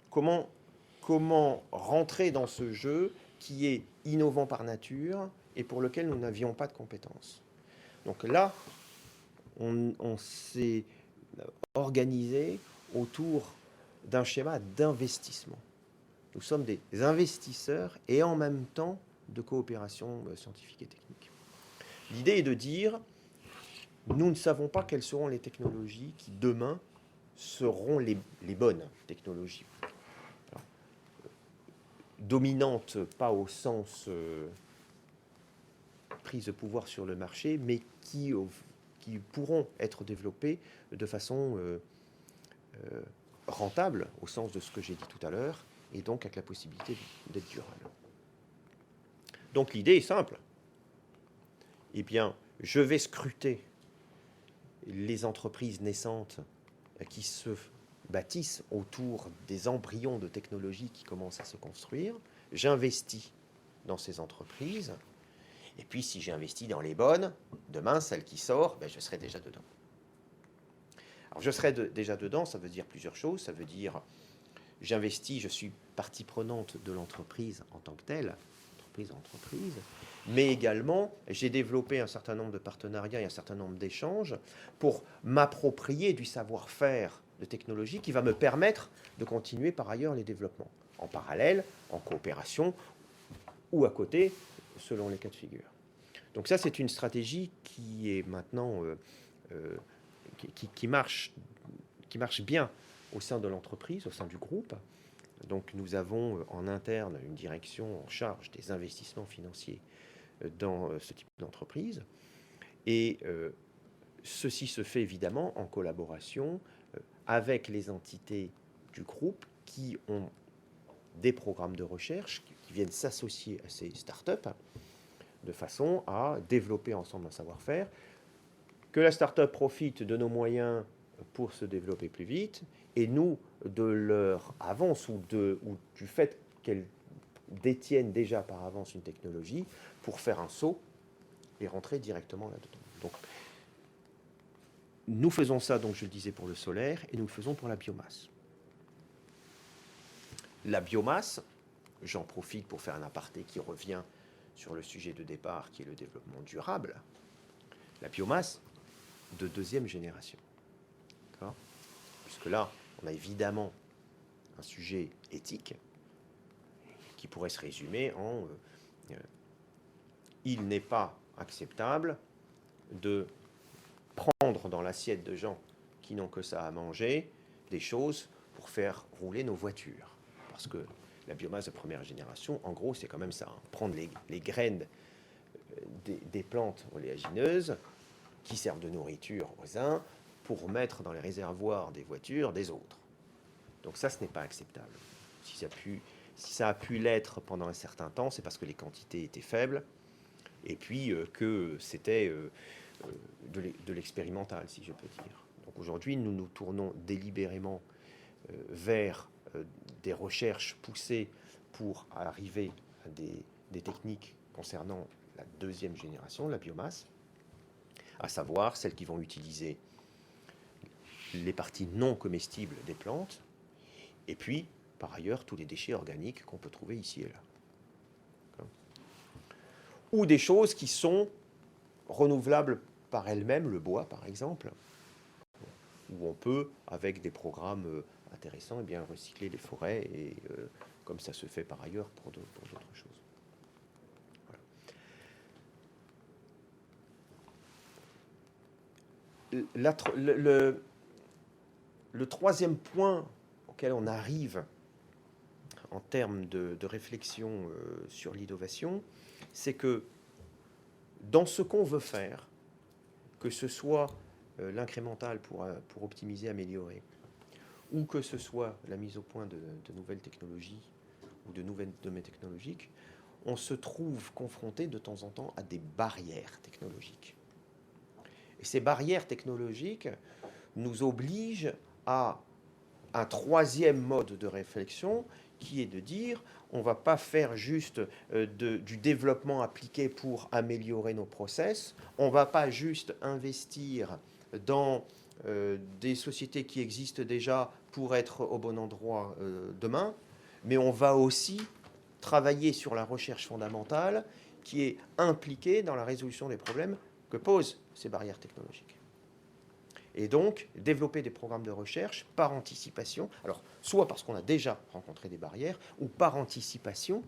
Comment rentrer dans ce jeu qui est innovant par nature et pour lequel nous n'avions pas de compétences. Donc là, on s'est organisé autour d'un schéma d'investissement. nous sommes des investisseurs et en même temps de coopération scientifique et technique. L'idée est de dire, nous ne savons pas quelles seront les technologies qui demain seront les bonnes technologies. Alors, dominantes, pas au sens prise de pouvoir sur le marché, mais qui pourront être développées de façon rentable, au sens de ce que j'ai dit tout à l'heure, et donc avec la possibilité d'être durable. Donc l'idée est simple. Eh bien, je vais scruter les entreprises naissantes qui se bâtissent autour des embryons de technologies qui commencent à se construire. J'investis dans ces entreprises. Et puis, si j'ai investi dans les bonnes, demain, celle qui sort, je serai déjà dedans. Alors, je serai déjà dedans, ça veut dire plusieurs choses. Ça veut dire, j'investis, je suis partie prenante de l'entreprise en tant que telle, entreprise, mais également, j'ai développé un certain nombre de partenariats et un certain nombre d'échanges pour m'approprier du savoir-faire de technologie qui va me permettre de continuer par ailleurs les développements, en parallèle, en coopération ou à côté, selon les cas de figure. Donc ça, c'est une stratégie qui est maintenant qui marche bien au sein de l'entreprise, au sein du groupe. Donc nous avons en interne une direction en charge des investissements financiers dans ce type d'entreprise. Et ceci se fait évidemment en collaboration avec les entités du groupe qui ont des programmes de recherche qui viennent s'associer à ces startups de façon à développer ensemble un savoir-faire, que la start-up profite de nos moyens pour se développer plus vite, et nous, de leur avance ou du fait qu'elles détiennent déjà par avance une technologie, pour faire un saut et rentrer directement là-dedans. Donc, nous faisons ça, donc je le disais, pour le solaire, et nous le faisons pour la biomasse. La biomasse, j'en profite pour faire un aparté qui revient sur le sujet de départ, qui est le développement durable. La biomasse de deuxième génération. D'accord ? Puisque là, on a évidemment un sujet éthique qui pourrait se résumer en il n'est pas acceptable de prendre dans l'assiette de gens qui n'ont que ça à manger des choses pour faire rouler nos voitures. Parce que la biomasse de première génération, en gros, c'est quand même ça. Hein. Prendre les graines des plantes oléagineuses qui servent de nourriture aux uns pour mettre dans les réservoirs des voitures des autres. Donc ça, ce n'est pas acceptable. Si ça a pu l'être pendant un certain temps, c'est parce que les quantités étaient faibles et puis que c'était de l'expérimental, si je peux dire. Donc aujourd'hui, nous nous tournons délibérément vers des recherches poussées pour arriver à des techniques concernant la deuxième génération, la biomasse, à savoir celles qui vont utiliser les parties non comestibles des plantes, et puis, par ailleurs, tous les déchets organiques qu'on peut trouver ici et là. Ou des choses qui sont renouvelables par elles-mêmes, le bois par exemple, où on peut, avec des programmes intéressants, eh bien, recycler les forêts, et comme ça se fait par ailleurs pour d'autres choses. Voilà. Le troisième point auquel on arrive en termes de réflexion sur l'innovation, c'est que dans ce qu'on veut faire, que ce soit l'incrémental pour optimiser, améliorer, ou que ce soit la mise au point de nouvelles technologies ou de nouvelles domaines technologiques, on se trouve confronté de temps en temps à des barrières technologiques. Et ces barrières technologiques nous obligent à un troisième mode de réflexion qui est de dire on ne va pas faire juste du développement appliqué pour améliorer nos process, on ne va pas juste investir dans des sociétés qui existent déjà pour être au bon endroit demain, mais on va aussi travailler sur la recherche fondamentale qui est impliquée dans la résolution des problèmes que posent ces barrières technologiques. Et donc, développer des programmes de recherche par anticipation, alors soit parce qu'on a déjà rencontré des barrières, ou par anticipation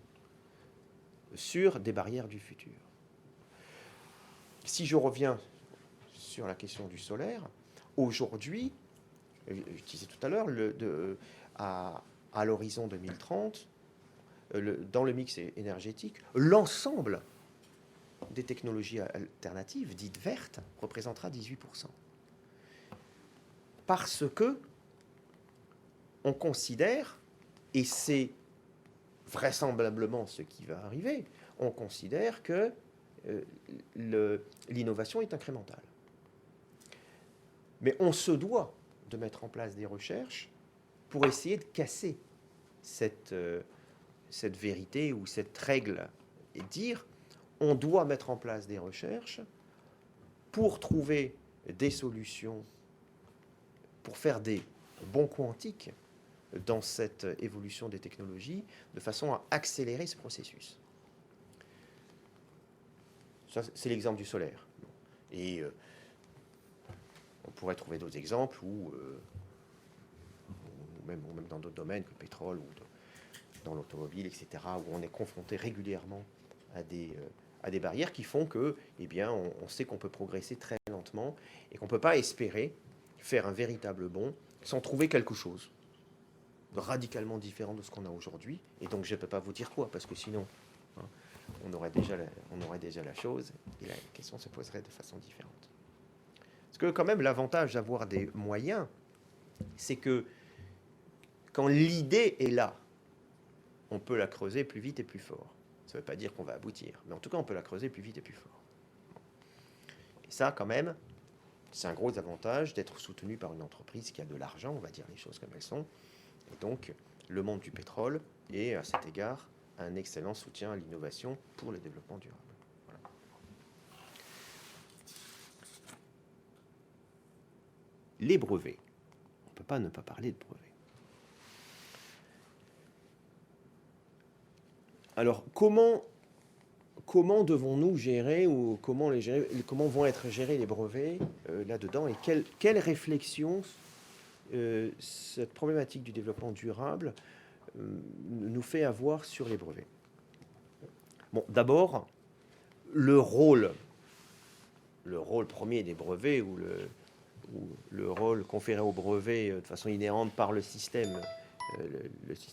sur des barrières du futur. Si je reviens sur la question du solaire, aujourd'hui, je disais tout à l'heure, à l'horizon 2030, dans le mix énergétique, l'ensemble des technologies alternatives, dites vertes, représentera 18%. Parce que on considère, et c'est vraisemblablement ce qui va arriver, on considère que l'innovation est incrémentale. Mais on se doit de mettre en place des recherches pour essayer de casser cette vérité ou cette règle et dire on doit mettre en place des recherches pour trouver des solutions, pour faire des bons quantiques dans cette évolution des technologies, de façon à accélérer ce processus. Ça, c'est l'exemple du solaire. Et on pourrait trouver d'autres exemples ou même dans d'autres domaines que le pétrole ou dans l'automobile, etc., où on est confronté régulièrement à des barrières qui font que, eh bien, on sait qu'on peut progresser très lentement et qu'on ne peut pas espérer faire un véritable bond sans trouver quelque chose radicalement différent de ce qu'on a aujourd'hui. Et donc, je ne peux pas vous dire quoi, parce que sinon, hein, on aurait déjà la chose et la question se poserait de façon différente. Parce que quand même, l'avantage d'avoir des moyens, c'est que quand l'idée est là, on peut la creuser plus vite et plus fort. Ça ne veut pas dire qu'on va aboutir, mais en tout cas, on peut la creuser plus vite et plus fort. Et ça, quand même, c'est un gros avantage d'être soutenu par une entreprise qui a de l'argent, on va dire les choses comme elles sont. Et donc, le monde du pétrole est, à cet égard, un excellent soutien à l'innovation pour le développement durable. Voilà. Les brevets. On ne peut pas ne pas parler de brevets. Alors, comment devons-nous gérer ou comment vont être gérés les brevets là-dedans et quelle réflexion cette problématique du développement durable nous fait avoir sur les brevets? Bon, d'abord, le rôle premier des brevets ou le rôle conféré aux brevets de façon inhérente par le système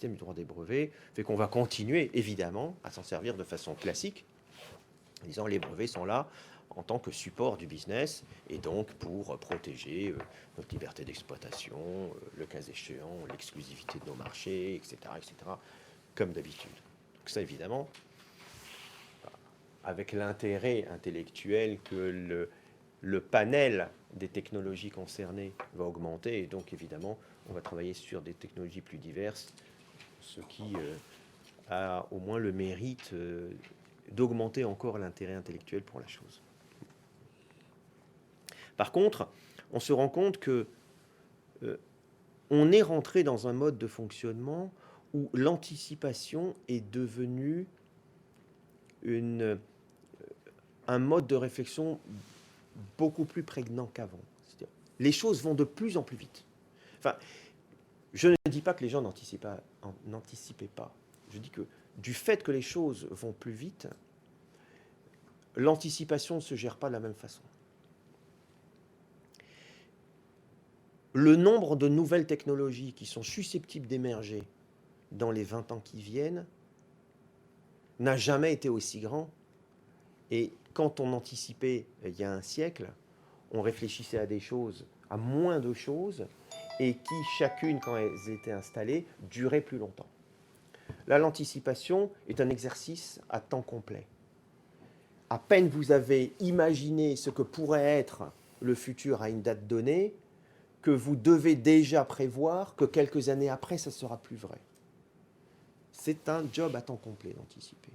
du droit des brevets fait qu'on va continuer, évidemment, à s'en servir de façon classique, en disant les brevets sont là en tant que support du business et donc pour protéger notre liberté d'exploitation, le cas échéant, l'exclusivité de nos marchés, etc., comme d'habitude. Donc ça, évidemment, avec l'intérêt intellectuel que le panel des technologies concernées va augmenter et donc, évidemment, on va travailler sur des technologies plus diverses, ce qui a au moins le mérite d'augmenter encore l'intérêt intellectuel pour la chose. Par contre, on se rend compte que on est rentré dans un mode de fonctionnement où l'anticipation est devenue un mode de réflexion beaucoup plus prégnant qu'avant. C'est-à-dire, les choses vont de plus en plus vite. Enfin, je ne dis pas que les gens n'anticipaient pas. Je dis que du fait que les choses vont plus vite, l'anticipation ne se gère pas de la même façon. Le nombre de nouvelles technologies qui sont susceptibles d'émerger dans les 20 ans qui viennent n'a jamais été aussi grand. Et quand on anticipait il y a un siècle, on réfléchissait à des choses, à moins de choses, et qui, chacune, quand elles étaient installées, duraient plus longtemps. Là, l'anticipation est un exercice à temps complet. À peine vous avez imaginé ce que pourrait être le futur à une date donnée, que vous devez déjà prévoir que quelques années après, ça ne sera plus vrai. C'est un job à temps complet d'anticiper.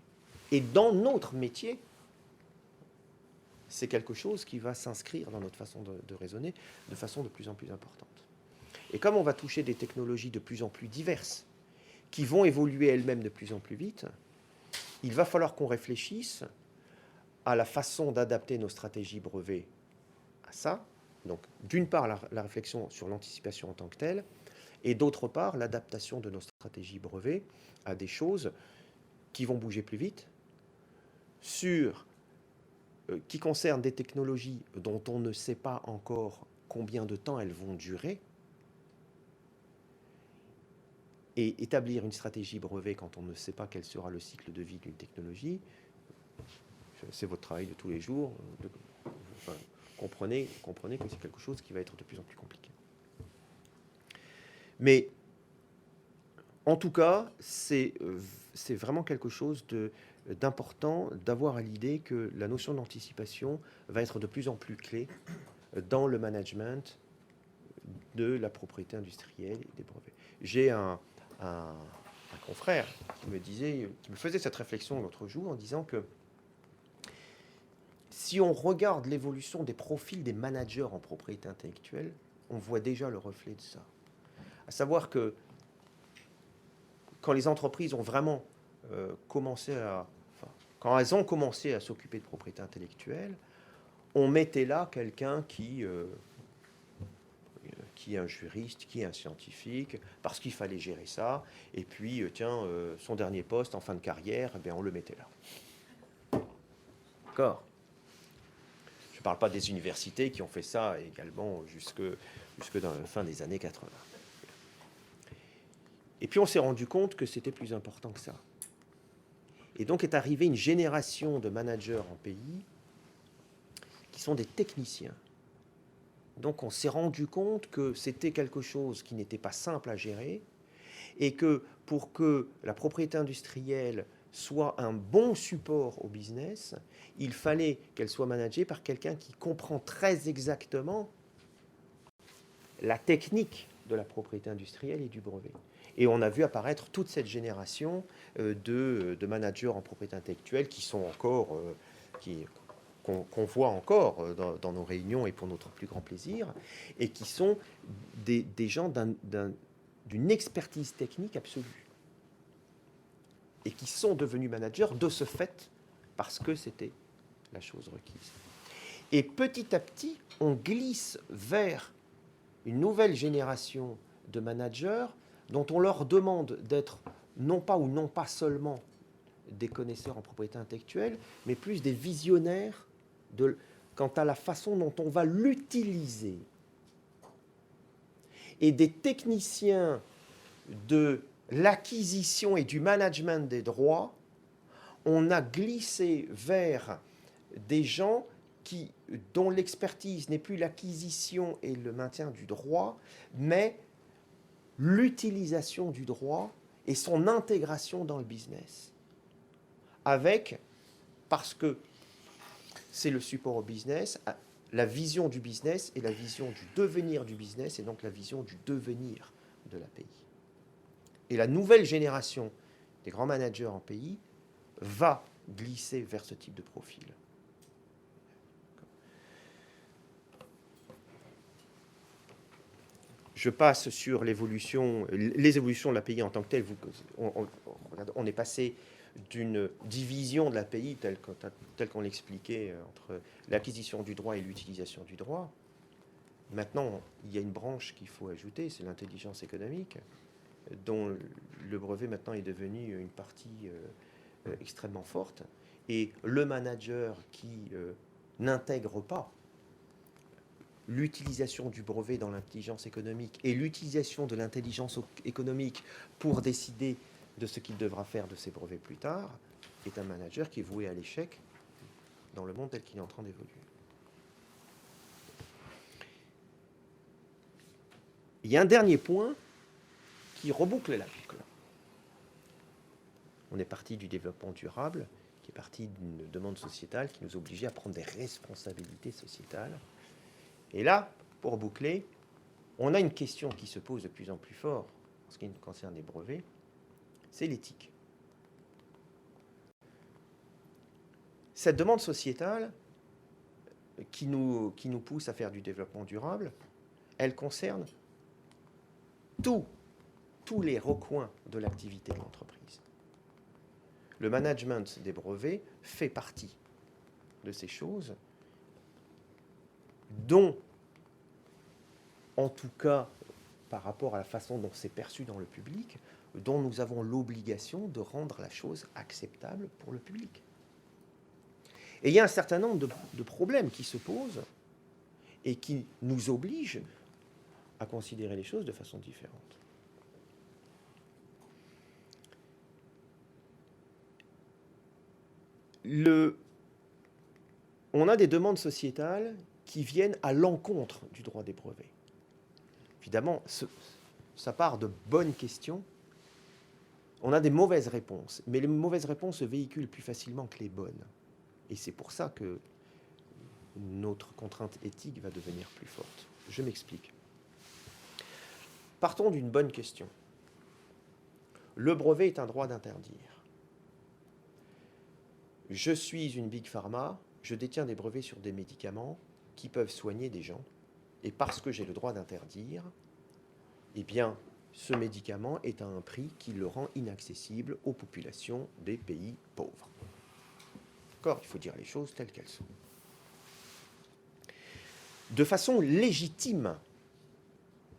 Et dans notre métier, c'est quelque chose qui va s'inscrire dans notre façon de raisonner de façon de plus en plus importante. Et comme on va toucher des technologies de plus en plus diverses, qui vont évoluer elles-mêmes de plus en plus vite, il va falloir qu'on réfléchisse à la façon d'adapter nos stratégies brevets à ça, Donc, d'une part, la réflexion sur l'anticipation en tant que telle, et d'autre part, l'adaptation de nos stratégies brevets à des choses qui vont bouger plus vite, qui concernent des technologies dont on ne sait pas encore combien de temps elles vont durer. Et établir une stratégie brevet quand on ne sait pas quel sera le cycle de vie d'une technologie, c'est votre travail de tous les jours. Comprenez que c'est quelque chose qui va être de plus en plus compliqué. Mais en tout cas, c'est vraiment quelque chose d'important d'avoir à l'idée que la notion d'anticipation va être de plus en plus clé dans le management de la propriété industrielle et des brevets. J'ai un confrère qui me faisait cette réflexion l'autre jour en disant que si on regarde l'évolution des profils des managers en propriété intellectuelle, on voit déjà le reflet de ça. À savoir que quand les entreprises ont vraiment quand elles ont commencé à s'occuper de propriété intellectuelle, on mettait là quelqu'un qui est un juriste, qui est un scientifique, parce qu'il fallait gérer ça. Et puis, son dernier poste en fin de carrière, on le mettait là. D'accord. Je ne parle pas des universités qui ont fait ça également jusque dans la fin des années 80. Et puis, on s'est rendu compte que c'était plus important que ça. Et donc est arrivée une génération de managers en pays qui sont des techniciens. Donc on s'est rendu compte que c'était quelque chose qui n'était pas simple à gérer et que pour que la propriété industrielle soit un bon support au business, il fallait qu'elle soit managée par quelqu'un qui comprend très exactement la technique de la propriété industrielle et du brevet. Et on a vu apparaître toute cette génération de managers en propriété intellectuelle qui sont encore, qu'on voit encore dans nos réunions et pour notre plus grand plaisir, et qui sont des gens d'une expertise technique absolue. Et qui sont devenus managers de ce fait, parce que c'était la chose requise. Et petit à petit, on glisse vers une nouvelle génération de managers dont on leur demande d'être non pas seulement des connaisseurs en propriété intellectuelle, mais plus des visionnaires quant à la façon dont on va l'utiliser. Et des techniciens de l'acquisition et du management des droits, on a glissé vers des gens dont l'expertise n'est plus l'acquisition et le maintien du droit, mais l'utilisation du droit et son intégration dans le business. Parce que c'est le support au business, la vision du business et la vision du devenir du business, et donc la vision du devenir de la pays. Et la nouvelle génération des grands managers en pays va glisser vers ce type de profil. Je passe sur les évolutions de l'API en tant que telle. On est passé d'une division de l'API telle qu'on l'expliquait entre l'acquisition du droit et l'utilisation du droit. Maintenant, il y a une branche qu'il faut ajouter, c'est l'intelligence économique, dont le brevet maintenant est devenu une partie extrêmement forte. Et le manager qui n'intègre pas l'utilisation du brevet dans l'intelligence économique et l'utilisation de l'intelligence économique pour décider de ce qu'il devra faire de ses brevets plus tard, est un manager qui est voué à l'échec dans le monde tel qu'il est en train d'évoluer. Il y a un dernier point qui reboucle la boucle. On est parti du développement durable, qui est parti d'une demande sociétale qui nous obligeait à prendre des responsabilités sociétales. Et là, pour boucler, on a une question qui se pose de plus en plus fort en ce qui concerne les brevets, c'est l'éthique. Cette demande sociétale qui nous pousse à faire du développement durable, elle concerne tous les recoins de l'activité de l'entreprise. Le management des brevets fait partie de ces choses dont en tout cas par rapport à la façon dont c'est perçu dans le public, dont nous avons l'obligation de rendre la chose acceptable pour le public. Et il y a un certain nombre de problèmes qui se posent et qui nous obligent à considérer les choses de façon différente. On a des demandes sociétales qui viennent à l'encontre du droit des brevets. Évidemment, ça part de bonnes questions. On a des mauvaises réponses, mais les mauvaises réponses se véhiculent plus facilement que les bonnes. Et c'est pour ça que notre contrainte éthique va devenir plus forte. Je m'explique. Partons d'une bonne question. Le brevet est un droit d'interdire. Je suis une big pharma, je détiens des brevets sur des médicaments qui peuvent soigner des gens. Et parce que j'ai le droit d'interdire, eh bien, ce médicament est à un prix qui le rend inaccessible aux populations des pays pauvres. D'accord ? Il faut dire les choses telles qu'elles sont. De façon légitime,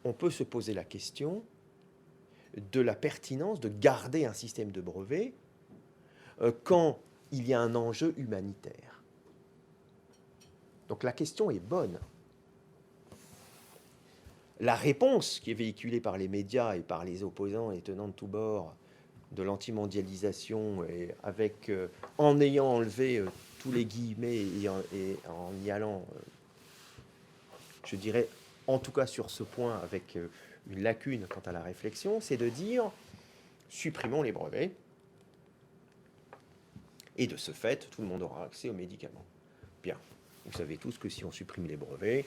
on peut se poser la question de la pertinence de garder un système de brevet quand il y a un enjeu humanitaire. Donc la question est bonne. La réponse qui est véhiculée par les médias et par les opposants et tenants de tous bords de l'antimondialisation, et avec, en ayant enlevé tous les guillemets et en y allant, je dirais, en tout cas sur ce point, avec une lacune quant à la réflexion, c'est de dire supprimons les brevets et de ce fait, tout le monde aura accès aux médicaments. Bien, vous savez tous que si on supprime les brevets,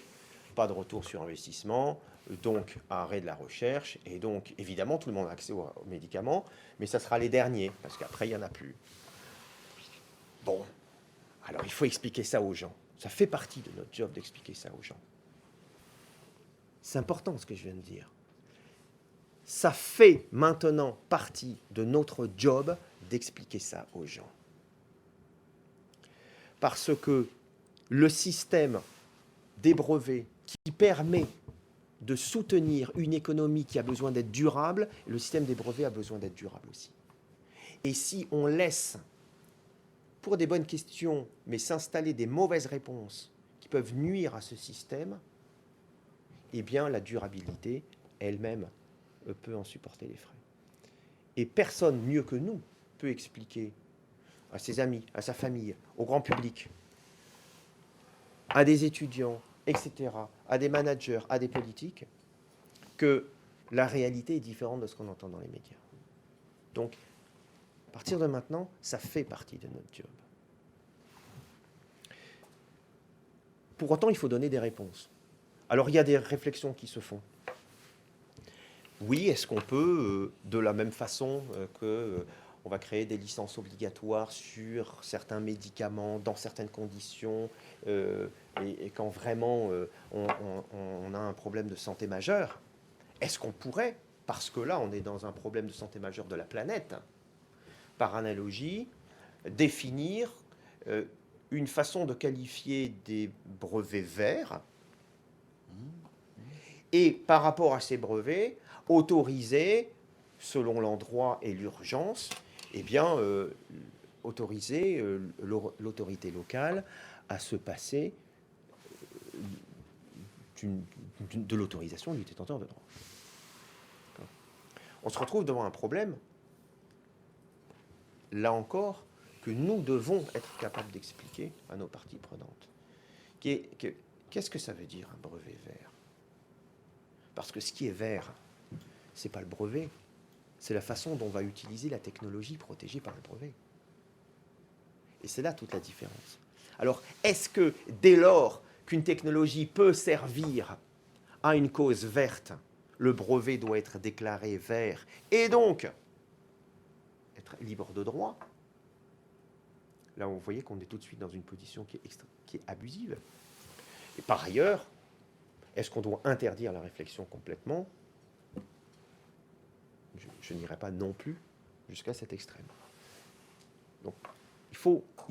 pas de retour sur investissement, donc arrêt de la recherche, et donc évidemment tout le monde a accès aux médicaments, mais ça sera les derniers, parce qu'après il n'y en a plus. Bon, alors il faut expliquer ça aux gens. Ça fait partie de notre job d'expliquer ça aux gens. C'est important ce que je viens de dire. Ça fait maintenant partie de notre job d'expliquer ça aux gens. Parce que le système des brevets qui permet de soutenir une économie qui a besoin d'être durable, le système des brevets a besoin d'être durable aussi. Et si on laisse, pour des bonnes questions, mais s'installer des mauvaises réponses qui peuvent nuire à ce système, eh bien la durabilité elle-même peut en supporter les frais. Et personne mieux que nous peut expliquer à ses amis, à sa famille, au grand public, à des étudiants, etc., à des managers, à des politiques, que la réalité est différente de ce qu'on entend dans les médias. Donc, à partir de maintenant, ça fait partie de notre job. Pour autant, il faut donner des réponses. Alors, il y a des réflexions qui se font. Oui, est-ce qu'on peut, de la même façon que on va créer des licences obligatoires sur certains médicaments, dans certaines conditions, et quand vraiment on a un problème de santé majeur, est-ce qu'on pourrait, parce que là on est dans un problème de santé majeur de la planète, par analogie, définir une façon de qualifier des brevets verts, et par rapport à ces brevets, autoriser, selon l'endroit et l'urgence, eh bien, autoriser l'autorité locale à se passer de l'autorisation du détenteur de droit. On se retrouve devant un problème, là encore, que nous devons être capables d'expliquer à nos parties prenantes. Qu'est-ce que ça veut dire un brevet vert ? Parce que ce qui est vert, ce n'est pas le brevet, c'est la façon dont on va utiliser la technologie protégée par le brevet. Et c'est là toute la différence. Alors, est-ce que dès lors qu'une technologie peut servir à une cause verte, le brevet doit être déclaré vert et donc être libre de droit ? Là, vous voyez qu'on est tout de suite dans une position qui est abusive. Et par ailleurs, est-ce qu'on doit interdire la réflexion complètement ? Je n'irai pas non plus jusqu'à cet extrême. Donc, il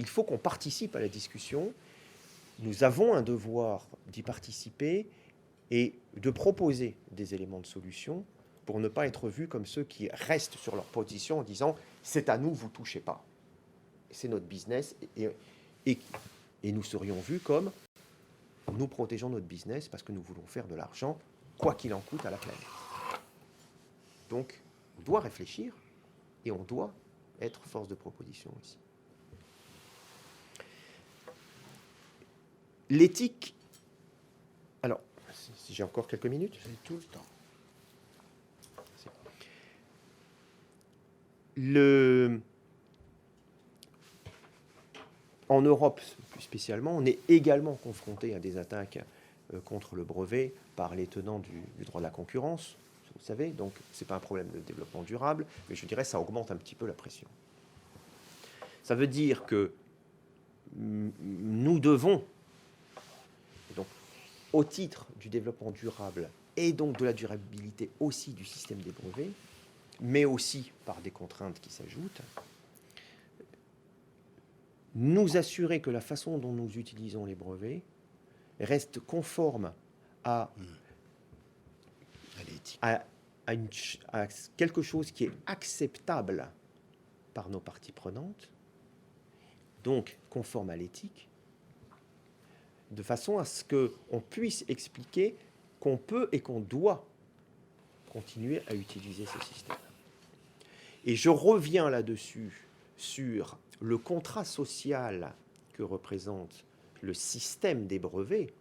faut qu'on participe à la discussion. Nous avons un devoir d'y participer et de proposer des éléments de solution pour ne pas être vus comme ceux qui restent sur leur position en disant « c'est à nous, vous ne touchez pas ». C'est notre business et nous serions vus comme nous protégeons notre business parce que nous voulons faire de l'argent, quoi qu'il en coûte à la planète. Donc, on doit réfléchir et on doit être force de proposition aussi. L'éthique. Alors, si j'ai encore quelques minutes. J'ai tout le temps. En Europe, plus spécialement, on est également confronté à des attaques contre le brevet par les tenants du droit de la concurrence, vous savez, donc ce n'est pas un problème de développement durable, mais je dirais que ça augmente un petit peu la pression. Ça veut dire que nous devons, donc, au titre du développement durable et donc de la durabilité aussi du système des brevets, mais aussi par des contraintes qui s'ajoutent, nous assurer que la façon dont nous utilisons les brevets reste conforme à quelque chose qui est acceptable par nos parties prenantes, donc conforme à l'éthique, de façon à ce qu'on puisse expliquer qu'on peut et qu'on doit continuer à utiliser ce système. Et je reviens là-dessus sur le contrat social que représente le système des brevets,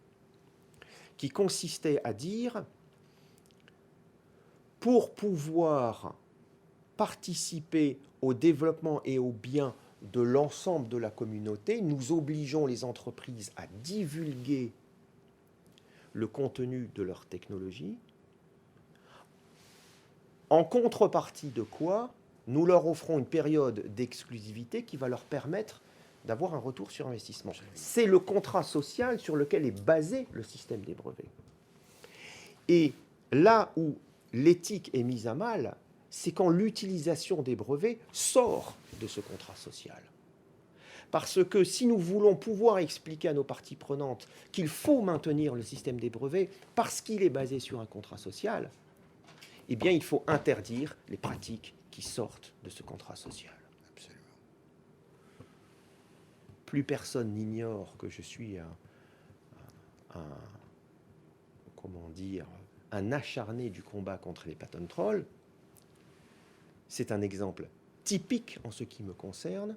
qui consistait à dire, pour pouvoir participer au développement et au bien de l'ensemble de la communauté, nous obligeons les entreprises à divulguer le contenu de leur technologie, en contrepartie de quoi nous leur offrons une période d'exclusivité qui va leur permettre d'avoir un retour sur investissement. C'est le contrat social sur lequel est basé le système des brevets. Et là où l'éthique est mise à mal, c'est quand l'utilisation des brevets sort de ce contrat social. Parce que si nous voulons pouvoir expliquer à nos parties prenantes qu'il faut maintenir le système des brevets parce qu'il est basé sur un contrat social, eh bien, il faut interdire les pratiques qui sortent de ce contrat social. Absolument. Plus personne n'ignore que je suis un acharné du combat contre les patent trolls. C'est un exemple typique, en ce qui me concerne,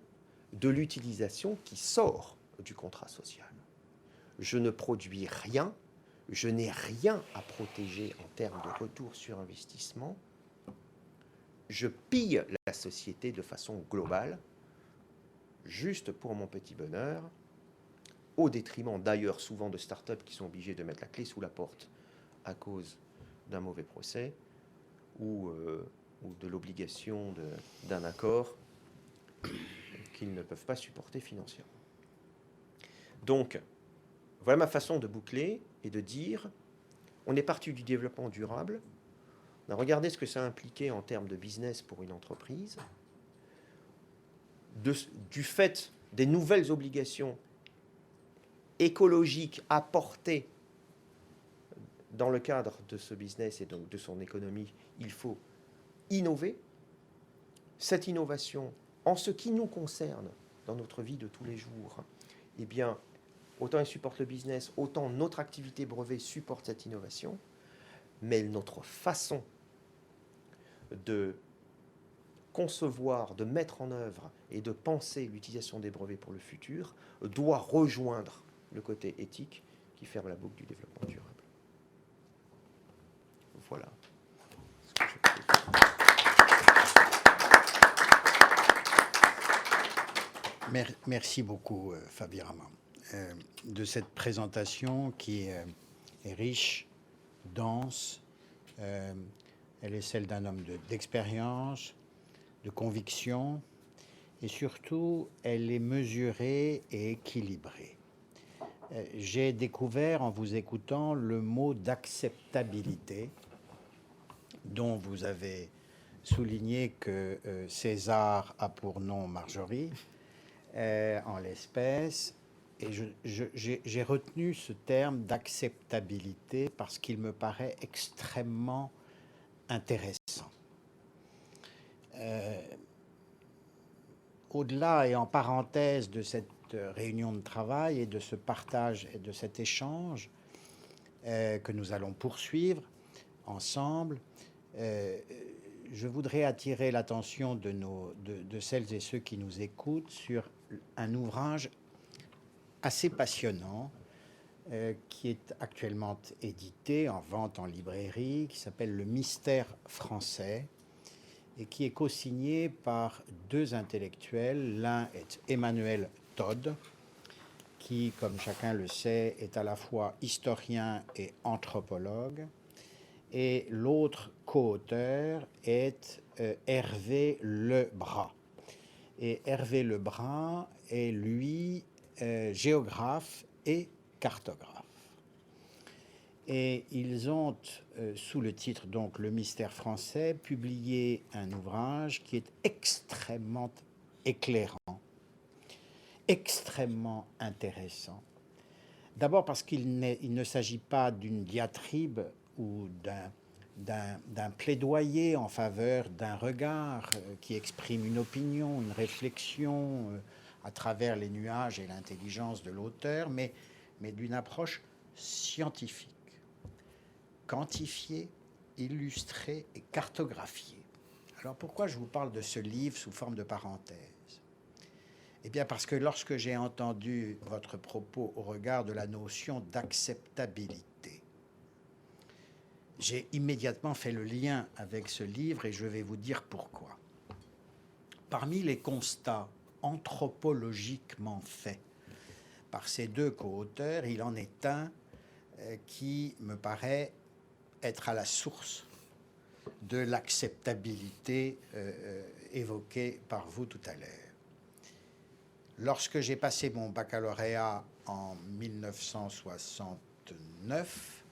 de l'utilisation qui sort du contrat social. Je ne produis rien, je n'ai rien à protéger en termes de retour sur investissement. Je pille la société de façon globale, juste pour mon petit bonheur, au détriment d'ailleurs souvent de start-up qui sont obligées de mettre la clé sous la porte à cause d'un mauvais procès ou de l'obligation d'un accord qu'ils ne peuvent pas supporter financièrement. Donc, voilà ma façon de boucler et de dire, on est parti du développement durable, on a regardé ce que ça impliquait en termes de business pour une entreprise, du fait des nouvelles obligations écologiques apportées dans le cadre de ce business et donc de son économie, il faut innover. Cette innovation, en ce qui nous concerne, dans notre vie de tous les jours, eh bien, autant elle supporte le business, autant notre activité brevet supporte cette innovation, mais notre façon de concevoir, de mettre en œuvre et de penser l'utilisation des brevets pour le futur doit rejoindre le côté éthique qui ferme la boucle du développement durable. Voilà. Merci beaucoup, Fabien Raman, de cette présentation qui est riche, dense. Elle est celle d'un homme d'expérience, de conviction, et surtout, elle est mesurée et équilibrée. J'ai découvert, en vous écoutant, le mot d'acceptabilité, dont vous avez souligné que César a pour nom Marjorie, en l'espèce, Et j'ai retenu ce terme d'acceptabilité parce qu'il me paraît extrêmement intéressant. Au-delà et en parenthèse de cette réunion de travail et de ce partage et de cet échange que nous allons poursuivre ensemble, je voudrais attirer l'attention de celles et ceux qui nous écoutent sur un ouvrage assez passionnant qui est actuellement édité en vente en librairie, qui s'appelle Le Mystère français et qui est co-signé par deux intellectuels. L'un est Emmanuel Todd, qui, comme chacun le sait, est à la fois historien et anthropologue, et l'autre co-auteur est Hervé Lebras. Et Hervé Lebras est, lui, géographe et cartographe. Et ils ont, sous le titre donc Le Mystère français, publié un ouvrage qui est extrêmement éclairant, extrêmement intéressant. D'abord parce qu'il ne s'agit pas d'une diatribe ou d'un plaidoyer en faveur d'un regard qui exprime une opinion, une réflexion à travers les nuages et l'intelligence de l'auteur, mais d'une approche scientifique, quantifiée, illustrée et cartographiée. Alors pourquoi je vous parle de ce livre sous forme de parenthèse ? Eh bien parce que lorsque j'ai entendu votre propos au regard de la notion d'acceptabilité, j'ai immédiatement fait le lien avec ce livre et je vais vous dire pourquoi. Parmi les constats anthropologiquement faits par ces deux co-auteurs, il en est un qui me paraît être à la source de l'acceptabilité évoquée par vous tout à l'heure. Lorsque j'ai passé mon baccalauréat en 1969,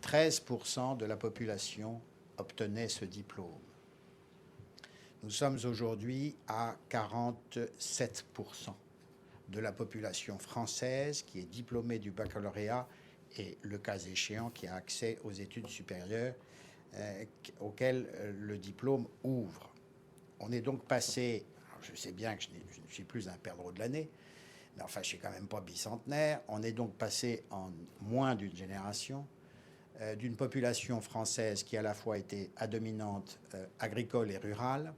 13% de la population obtenait ce diplôme. Nous sommes aujourd'hui à 47% de la population française qui est diplômée du baccalauréat et, le cas échéant, qui a accès aux études supérieures auxquelles le diplôme ouvre. On est donc passé, je sais bien que je ne suis plus un perdreau de l'année, mais enfin je ne suis quand même pas bicentenaire, on est donc passé en moins d'une génération d'une population française qui à la fois était à dominante agricole et rurale,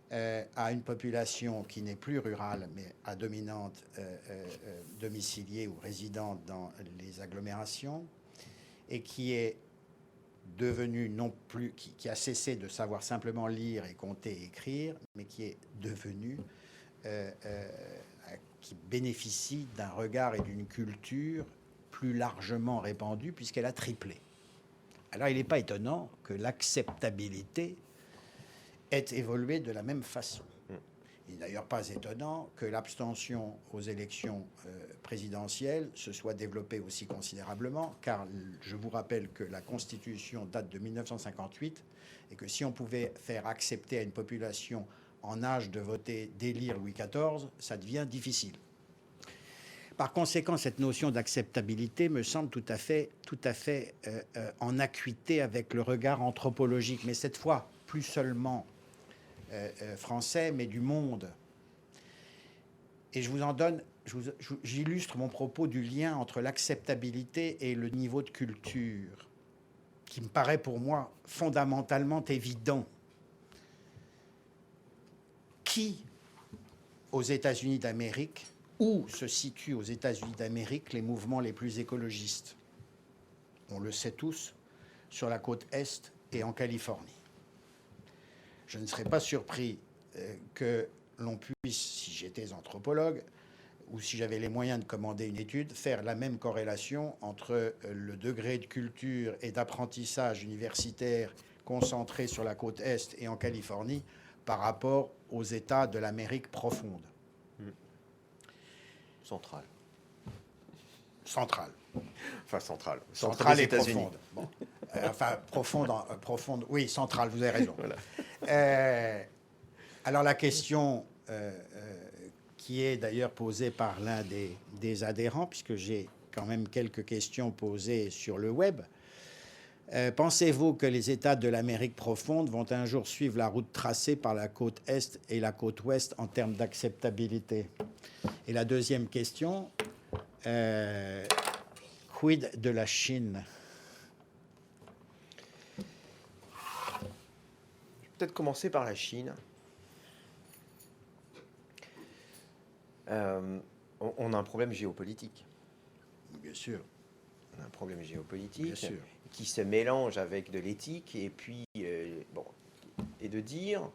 à une population qui n'est plus rurale, mais à dominante domiciliée ou résidente dans les agglomérations, et qui est devenue non plus, qui a cessé de savoir simplement lire et compter et écrire, mais qui est devenue, qui bénéficie d'un regard et d'une culture plus largement répandue, puisqu'elle a triplé. Alors il n'est pas étonnant que l'acceptabilité ait évolué de la même façon. Il n'est d'ailleurs pas étonnant que l'abstention aux élections présidentielles se soit développée aussi considérablement, car je vous rappelle que la Constitution date de 1958 et que si on pouvait faire accepter à une population en âge de voter d'élire Louis XIV, ça devient difficile. Par conséquent, cette notion d'acceptabilité me semble tout à fait en acuité avec le regard anthropologique, mais cette fois plus seulement français, mais du monde. Et je vous en donne, j'illustre mon propos du lien entre l'acceptabilité et le niveau de culture, qui me paraît pour moi fondamentalement évident. Qui, aux États-Unis d'Amérique, où se situent aux États-Unis d'Amérique les mouvements les plus écologistes? On le sait tous, sur la côte Est et en Californie. Je ne serais pas surpris que l'on puisse, si j'étais anthropologue, ou si j'avais les moyens de commander une étude, faire la même corrélation entre le degré de culture et d'apprentissage universitaire concentré sur la côte Est et en Californie par rapport aux États de l'Amérique profonde. Centrale. Centrale. Enfin, centrale. Centrale et profonde. Bon. Enfin, profonde. Oui, centrale, vous avez raison. Voilà. Alors, la question qui est d'ailleurs posée par l'un des adhérents, puisque j'ai quand même quelques questions posées sur le web. Pensez-vous que les États de l'Amérique profonde vont un jour suivre la route tracée par la côte Est et la côte Ouest en termes d'acceptabilité? Et la deuxième question, quid de la Chine? Je vais peut-être commencer par la Chine. On a un problème géopolitique. Bien sûr. On a un problème géopolitique Bien sûr. qui se mélange avec de l'éthique et puis et de dire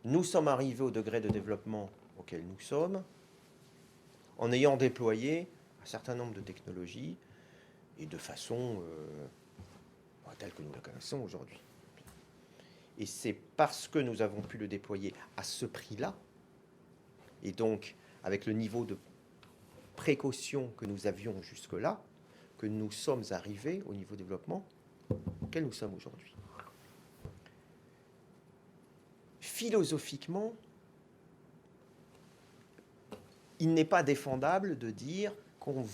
nous sommes arrivés au degré de développement auquel nous sommes en ayant déployé un certain nombre de technologies et de façon telle que nous la connaissons aujourd'hui. Et c'est parce que nous avons pu le déployer à ce prix-là et donc avec le niveau de précaution que nous avions jusque-là, que nous sommes arrivés au niveau développement auquel nous sommes aujourd'hui. Philosophiquement, il n'est pas défendable de dire qu'on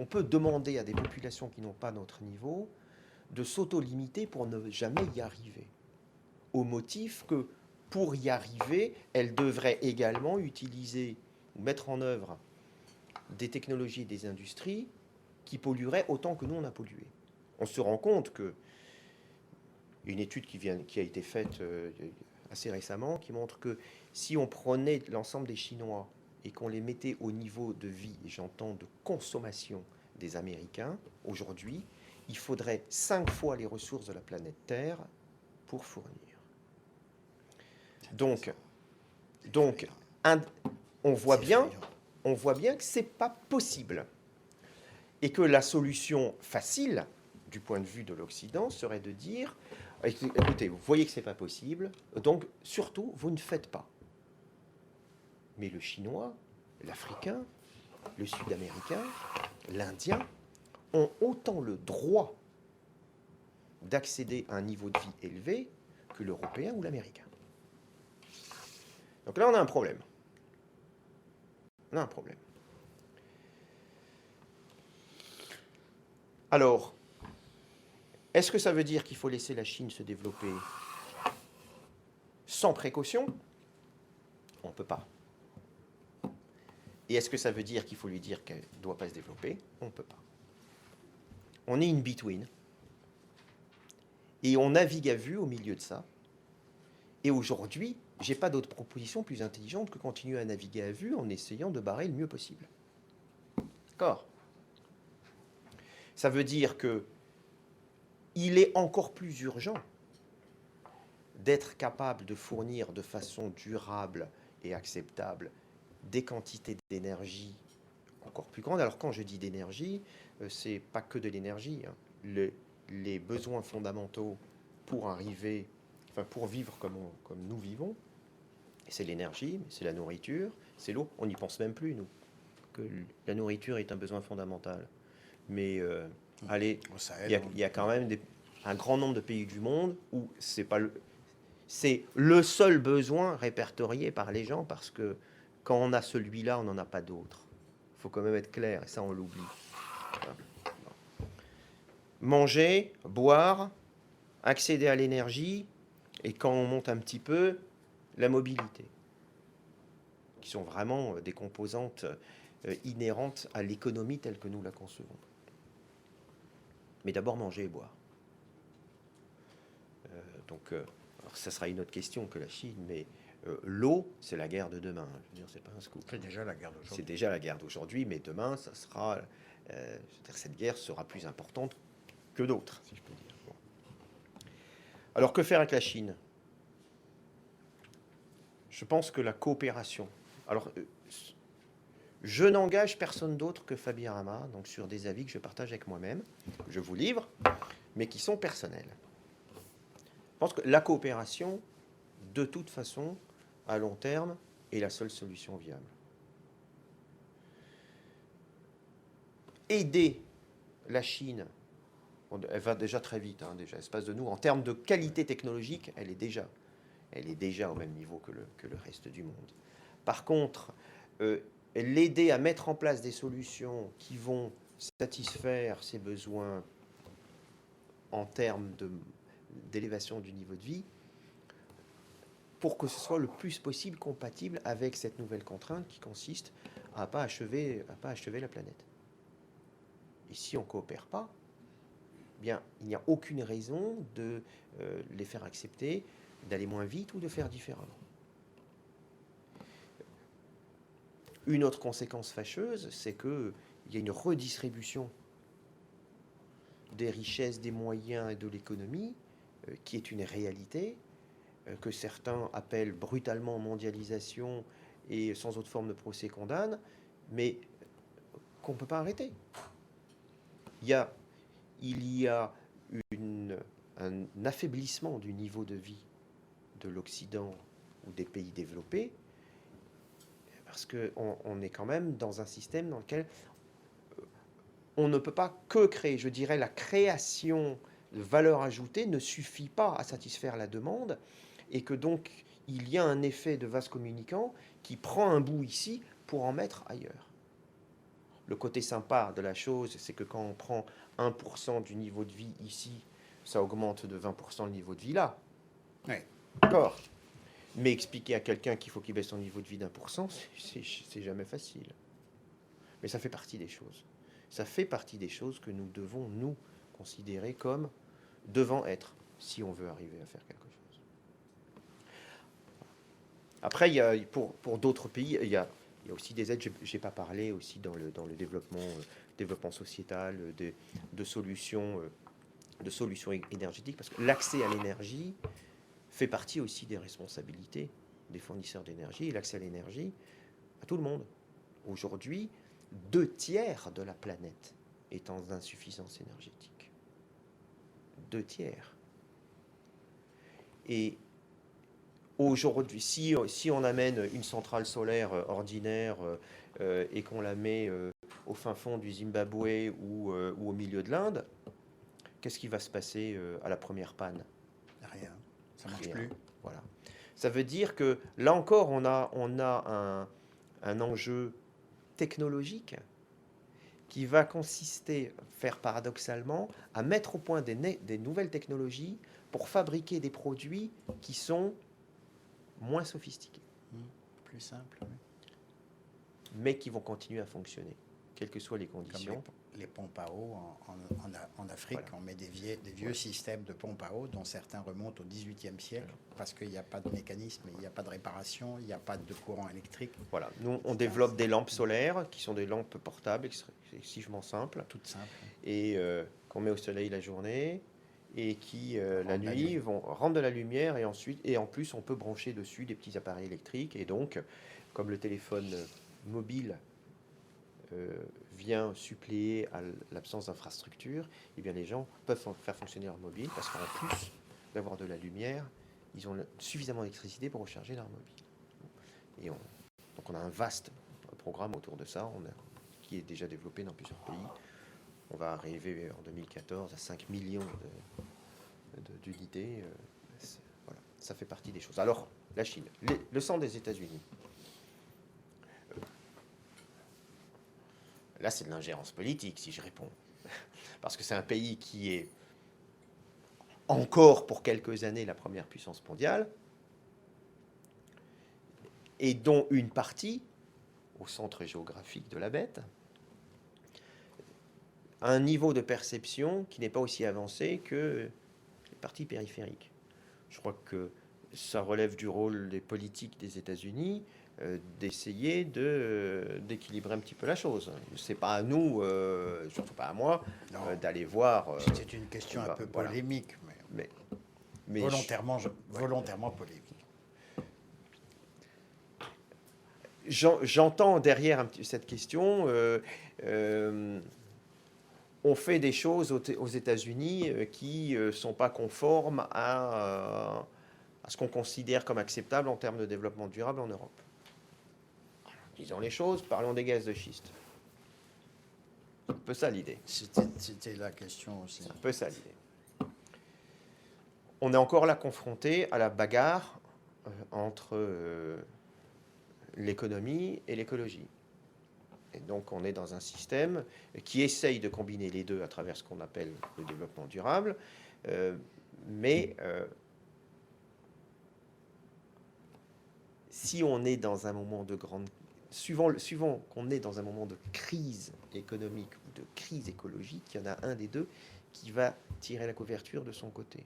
peut demander à des populations qui n'ont pas notre niveau de s'auto-limiter pour ne jamais y arriver, au motif que pour y arriver, elles devraient également utiliser ou mettre en œuvre des technologies et des industries qui pollueraient autant que nous on a pollué. On se rend compte que une étude qui a été faite assez récemment qui montre que si on prenait l'ensemble des Chinois et qu'on les mettait au niveau de vie, et j'entends de consommation des Américains, aujourd'hui, il faudrait 5 fois les ressources de la planète Terre pour fournir. Donc on voit bien que ce n'est pas possible. Et que la solution facile, du point de vue de l'Occident, serait de dire, écoutez, vous voyez que ce n'est pas possible, donc surtout, vous ne faites pas. Mais le Chinois, l'Africain, le Sud-Américain, l'Indien ont autant le droit d'accéder à un niveau de vie élevé que l'Européen ou l'Américain. Donc là, on a un problème. On a un problème. Alors, est-ce que ça veut dire qu'il faut laisser la Chine se développer sans précaution? On ne peut pas. Et est-ce que ça veut dire qu'il faut lui dire qu'elle ne doit pas se développer? On ne peut pas. On est in between. Et on navigue à vue au milieu de ça. Et aujourd'hui, je n'ai pas d'autre proposition plus intelligente que continuer à naviguer à vue en essayant de barrer le mieux possible. D'accord? Ça veut dire que il est encore plus urgent d'être capable de fournir de façon durable et acceptable des quantités d'énergie encore plus grandes. Alors quand je dis d'énergie, c'est pas que de l'énergie. Les besoins fondamentaux pour arriver, pour vivre comme nous vivons, c'est l'énergie, c'est la nourriture, c'est l'eau. On n'y pense même plus, nous, que la nourriture est un besoin fondamental. Mais allez, il y a quand même un grand nombre de pays du monde où c'est le seul besoin répertorié par les gens, parce que quand on a celui-là, on n'en a pas d'autre. Il faut quand même être clair, et ça, on l'oublie. Voilà. Manger, boire, accéder à l'énergie, et quand on monte un petit peu, la mobilité, qui sont vraiment des composantes inhérentes à l'économie telle que nous la concevons. Mais d'abord manger et boire. Alors ça sera une autre question que la Chine, mais l'eau, c'est la guerre de demain. Je veux dire, c'est pas un scoop. C'est déjà la guerre d'aujourd'hui. C'est déjà la guerre d'aujourd'hui, mais demain, ça sera, cette guerre sera plus importante que d'autres, si je peux dire. Bon. Alors que faire avec la Chine? Je pense que la coopération. Alors, je n'engage personne d'autre que Fabien Rama, donc sur des avis que je partage avec moi-même, que je vous livre, mais qui sont personnels. Je pense que la coopération, de toute façon, à long terme, est la seule solution viable. Aider la Chine, elle va déjà très vite, déjà, espace de nous, en termes de qualité technologique, elle est déjà au même niveau que le reste du monde. Par contre, l'aider à mettre en place des solutions qui vont satisfaire ses besoins en termes d'élévation du niveau de vie, pour que ce soit le plus possible compatible avec cette nouvelle contrainte qui consiste à ne pas achever la planète. Et si on ne coopère pas, bien, il n'y a aucune raison de les faire accepter, d'aller moins vite ou de faire différemment. Une autre conséquence fâcheuse, c'est qu'il y a une redistribution des richesses, des moyens et de l'économie qui est une réalité, que certains appellent brutalement mondialisation et sans autre forme de procès condamnent, mais qu'on ne peut pas arrêter. Il y a un affaiblissement du niveau de vie de l'Occident ou des pays développés, parce qu'on est quand même dans un système dans lequel on ne peut pas que créer. Je dirais la création de valeur ajoutée ne suffit pas à satisfaire la demande, et que donc il y a un effet de vase communicant qui prend un bout ici pour en mettre ailleurs. Le côté sympa de la chose, c'est que quand on prend 1% du niveau de vie ici, ça augmente de 20% le niveau de vie là. Oui. D'accord. Mais expliquer à quelqu'un qu'il faut qu'il baisse son niveau de vie d'1%, c'est jamais facile. Mais ça fait partie des choses. Ça fait partie des choses que nous devons, nous, considérer comme devant être, si on veut arriver à faire quelque chose. Après, il y a, pour d'autres pays, il y a aussi des aides. Je n'ai pas parlé aussi dans le développement sociétal, de solutions énergétiques, parce que l'accès à l'énergie fait partie aussi des responsabilités des fournisseurs d'énergie, et l'accès à l'énergie à tout le monde. Aujourd'hui, 2/3 de la planète est en insuffisance énergétique. 2/3. Et aujourd'hui, si on amène une centrale solaire ordinaire et qu'on la met au fin fond du Zimbabwe ou au milieu de l'Inde, qu'est-ce qui va se passer à la première panne? Rien, ça ne marche plus. Voilà. Ça veut dire que là encore, on a un enjeu technologique qui va consister, faire paradoxalement, à mettre au point des nouvelles technologies pour fabriquer des produits qui sont moins sophistiqués. Plus simple, oui. Mais qui vont continuer à fonctionner, quelles que soient les conditions. Comme les pompes à eau en Afrique, Voilà. on met des vieux systèmes de pompes à eau dont certains remontent au XVIIIe siècle parce qu'il n'y a pas de mécanisme, il n'y a pas de réparation, il n'y a pas de courant électrique. Voilà, nous on développe des lampes solaires qui sont des lampes portables, excessivement simples, Toutes simples. et qu'on met au soleil la journée et qui la nuit vont rendre de la lumière, et ensuite, et en plus on peut brancher dessus des petits appareils électriques, et donc comme le téléphone mobile vient suppléer à l'absence d'infrastructure, et bien les gens peuvent faire fonctionner leur mobile parce qu'en plus d'avoir de la lumière, ils ont suffisamment d'électricité pour recharger leur mobile. Et donc on a un vaste programme autour de ça, qui est déjà développé dans plusieurs pays. On va arriver en 2014 à 5 millions d'unités. Voilà, ça fait partie des choses. Alors, la Chine, le centre des États-Unis. Là, c'est de l'ingérence politique, si je réponds. Parce que c'est un pays qui est encore pour quelques années la première puissance mondiale, et dont une partie, au centre géographique de la bête, a un niveau de perception qui n'est pas aussi avancé que les parties périphériques. Je crois que ça relève du rôle des politiques des États-Unis d'essayer d'équilibrer un petit peu la chose. C'est pas à nous, surtout pas à moi, d'aller voir. C'est une question un peu polémique, mais volontairement polémique. J'entends derrière cette question, on fait des choses aux États-Unis qui ne sont pas conformes à ce qu'on considère comme acceptable en termes de développement durable en Europe. Disons les choses, parlons des gaz de schiste. C'est un peu ça l'idée. C'était la question aussi. C'est un peu ça l'idée. On est encore là confronté à la bagarre entre l'économie et l'écologie. Et donc on est dans un système qui essaye de combiner les deux à travers ce qu'on appelle le développement durable, mais si on est dans un moment de grande... Suivant qu'on est dans un moment de crise économique ou de crise écologique, il y en a un des deux qui va tirer la couverture de son côté.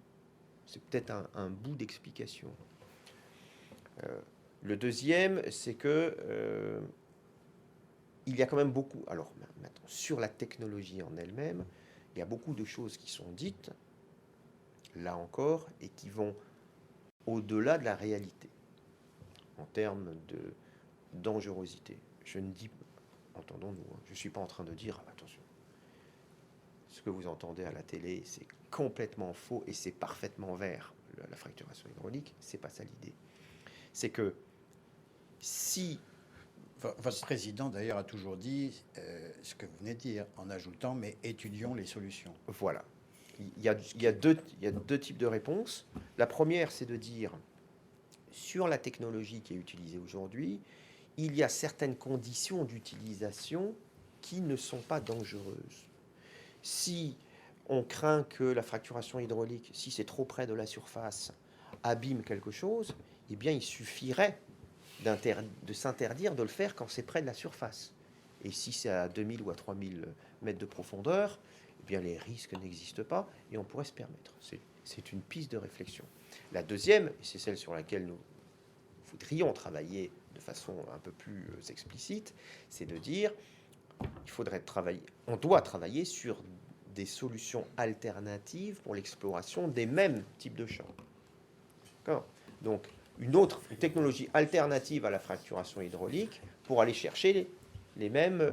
C'est peut-être un bout d'explication. Le deuxième, c'est que il y a quand même beaucoup... Alors maintenant, sur la technologie en elle-même, il y a beaucoup de choses qui sont dites, là encore, et qui vont au-delà de la réalité, en termes de dangerosité. Je ne dis, entendons-nous, je ne suis pas en train de dire, attention, ce que vous entendez à la télé, c'est complètement faux et c'est parfaitement vert, la fracturation hydraulique, c'est pas ça l'idée. C'est que si... Votre président, d'ailleurs, a toujours dit ce que vous venez de dire, en ajoutant, mais étudions les solutions. Voilà. Il y a deux types de réponses. La première, c'est de dire, sur la technologie qui est utilisée aujourd'hui, il y a certaines conditions d'utilisation qui ne sont pas dangereuses. Si on craint que la fracturation hydraulique, si c'est trop près de la surface, abîme quelque chose, eh bien, il suffirait de s'interdire de le faire quand c'est près de la surface. Et si c'est à 2000 ou à 3000 mètres de profondeur, eh bien, les risques n'existent pas et on pourrait se permettre. C'est une piste de réflexion. La deuxième, et c'est celle sur laquelle nous voudrions travailler de façon un peu plus explicite, c'est de dire il faudrait travailler, on doit travailler sur des solutions alternatives pour l'exploration des mêmes types de champs. D'accord ? Donc, une technologie alternative à la fracturation hydraulique pour aller chercher les mêmes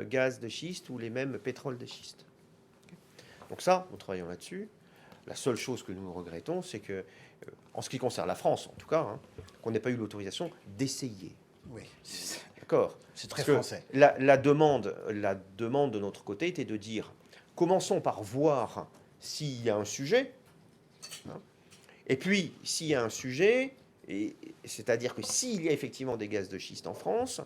gaz de schiste ou les mêmes pétroles de schiste. Donc ça, nous travaillons là-dessus. La seule chose que nous regrettons, c'est que, en ce qui concerne la France, en tout cas, qu'on n'ait pas eu l'autorisation d'essayer. Oui, d'accord. C'est très français. La demande de notre côté était de dire, commençons par voir s'il y a un sujet. Et puis, s'il y a un sujet, c'est-à-dire que s'il y a effectivement des gaz de schiste en France,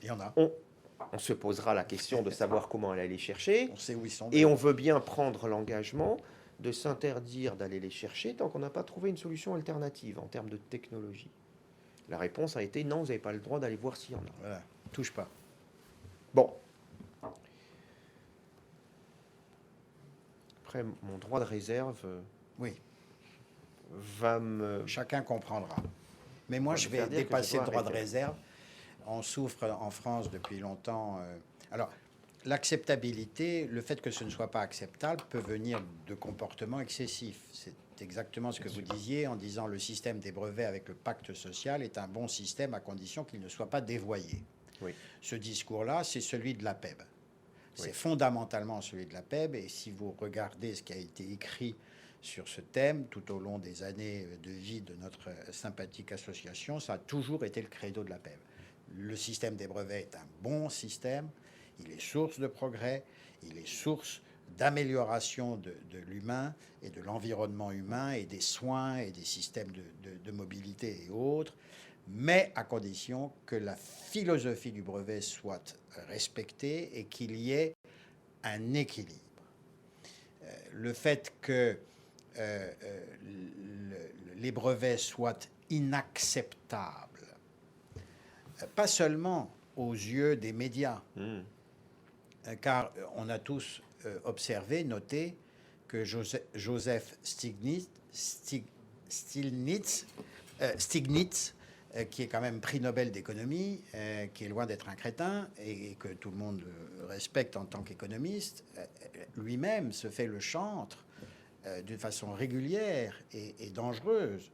il y en a. On se posera la question de savoir comment aller les chercher. On sait où ils sont. Et on veut bien prendre l'engagement de s'interdire d'aller les chercher tant qu'on n'a pas trouvé une solution alternative en termes de technologie. La réponse a été non, vous n'avez pas le droit d'aller voir s'il y en a. Voilà. Touche pas. Bon. Après, mon droit de réserve... oui. Va me... Chacun comprendra. Mais moi, je vais dépasser le droit de réserve. On souffre en France depuis longtemps. Alors, l'acceptabilité, le fait que ce ne soit pas acceptable, peut venir de comportements excessifs. C'est exactement ce que vous disiez en disant le système des brevets avec le pacte social est un bon système à condition qu'il ne soit pas dévoyé. Oui. Ce discours-là, c'est celui de la PEB. C'est Oui. fondamentalement celui de la PEB. Et si vous regardez ce qui a été écrit sur ce thème tout au long des années de vie de notre sympathique association, ça a toujours été le credo de la PEB. Le système des brevets est un bon système, il est source de progrès, il est source d'amélioration de l'humain et de l'environnement humain et des soins et des systèmes de mobilité et autres, mais à condition que la philosophie du brevet soit respectée et qu'il y ait un équilibre. Le fait que les brevets soient inacceptables, pas seulement aux yeux des médias, car on a tous observé, noté que Joseph Stiglitz, qui est quand même prix Nobel d'économie, qui est loin d'être un crétin et que tout le monde respecte en tant qu'économiste, lui-même se fait le chantre d'une façon régulière et dangereuse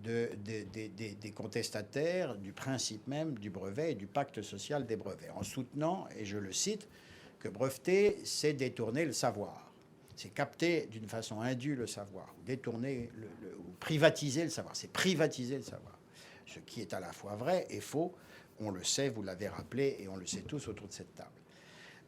des contestataires du principe même du brevet et du pacte social des brevets, en soutenant, et je le cite, que breveter, c'est détourner le savoir. C'est capter d'une façon indue le savoir, détourner ou privatiser le savoir. C'est privatiser le savoir. Ce qui est à la fois vrai et faux, on le sait, vous l'avez rappelé, et on le sait tous autour de cette table.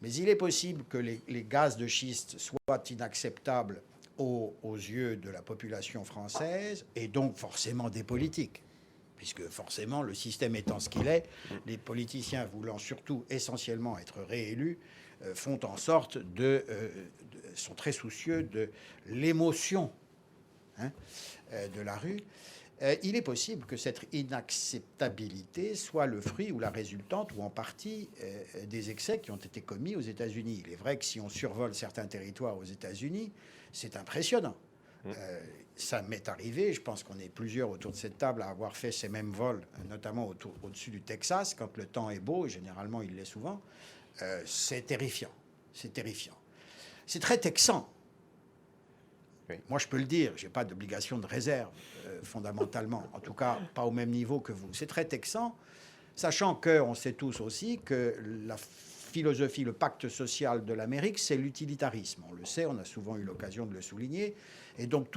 Mais il est possible que les gaz de schiste soient inacceptables aux yeux de la population française, et donc forcément des politiques. puisque forcément, le système étant ce qu'il est, les politiciens voulant surtout essentiellement être réélus, font en sorte sont très soucieux de l'émotion de la rue. Il est possible que cette inacceptabilité soit le fruit ou la résultante, ou en partie, des excès qui ont été commis aux États-Unis. Il est vrai que si on survole certains territoires aux États-Unis, c'est impressionnant. Ça m'est arrivé, je pense qu'on est plusieurs autour de cette table à avoir fait ces mêmes vols, notamment au-dessus du Texas, quand le temps est beau, et généralement il l'est souvent. C'est terrifiant. C'est terrifiant. C'est très texan. Oui. Moi, je peux le dire, je n'ai pas d'obligation de réserve, fondamentalement. En tout cas, pas au même niveau que vous. C'est très texan, sachant qu'on sait tous aussi que la philosophie, le pacte social de l'Amérique, c'est l'utilitarisme. On le sait, on a souvent eu l'occasion de le souligner. Et donc,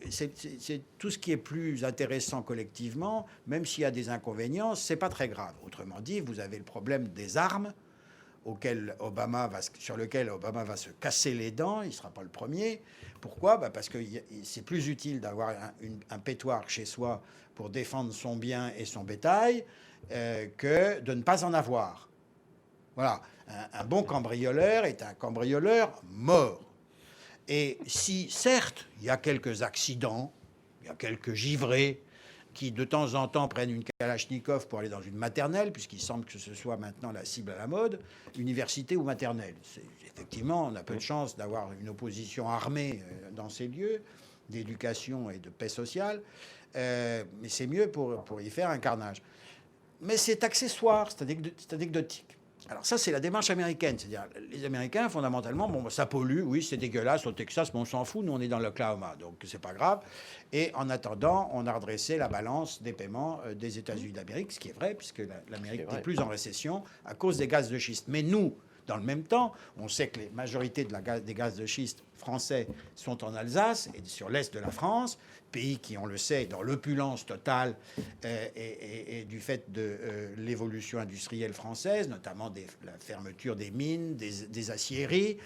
c'est tout ce qui est plus intéressant collectivement, même s'il y a des inconvénients, c'est pas très grave. Autrement dit, vous avez le problème des armes, sur lequel Obama va se casser les dents. Il ne sera pas le premier. Pourquoi ? Parce que c'est plus utile d'avoir un pétoire chez soi pour défendre son bien et son bétail que de ne pas en avoir. Voilà. Un bon cambrioleur est un cambrioleur mort. Et si, certes, il y a quelques accidents, il y a quelques givrés qui, de temps en temps, prennent une Kalachnikov pour aller dans une maternelle, puisqu'il semble que ce soit maintenant la cible à la mode, université ou maternelle. Effectivement, on a peu de chance d'avoir une opposition armée dans ces lieux d'éducation et de paix sociale, mais c'est mieux pour y faire un carnage. Mais c'est accessoire, c'est anecdotique. Alors ça, c'est la démarche américaine. C'est-à-dire, les Américains, fondamentalement, bon, ça pollue, oui, c'est dégueulasse au Texas, mais on s'en fout, nous, on est dans l'Oklahoma, donc c'est pas grave. Et en attendant, on a redressé la balance des paiements des États-Unis d'Amérique, ce qui est vrai, puisque l'Amérique n'est plus en récession à cause des gaz de schiste. Mais nous, dans le même temps, on sait que les majorités des gaz de schiste français sont en Alsace et sur l'est de la France, pays qui, on le sait, dans l'opulence totale et du fait de l'évolution industrielle française, notamment la fermeture des mines, des aciéries,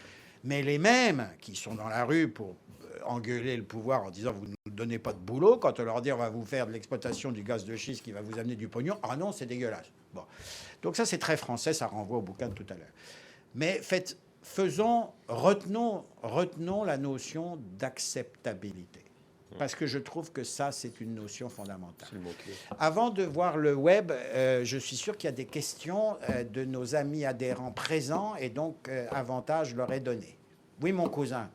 mais les mêmes qui sont dans la rue pour engueuler le pouvoir en disant « vous ne nous donnez pas de boulot », quand on leur dit « on va vous faire de l'exploitation du gaz de schiste qui va vous amener du pognon », ah non, c'est dégueulasse. Bon. Donc ça, c'est très français, ça renvoie au bouquin de tout à l'heure. Mais retenons la notion d'acceptabilité. Parce que je trouve que ça, c'est une notion fondamentale. Avant de voir le web, je suis sûr qu'il y a des questions de nos amis adhérents présents, et donc avantage leur est donné. Oui, mon cousin.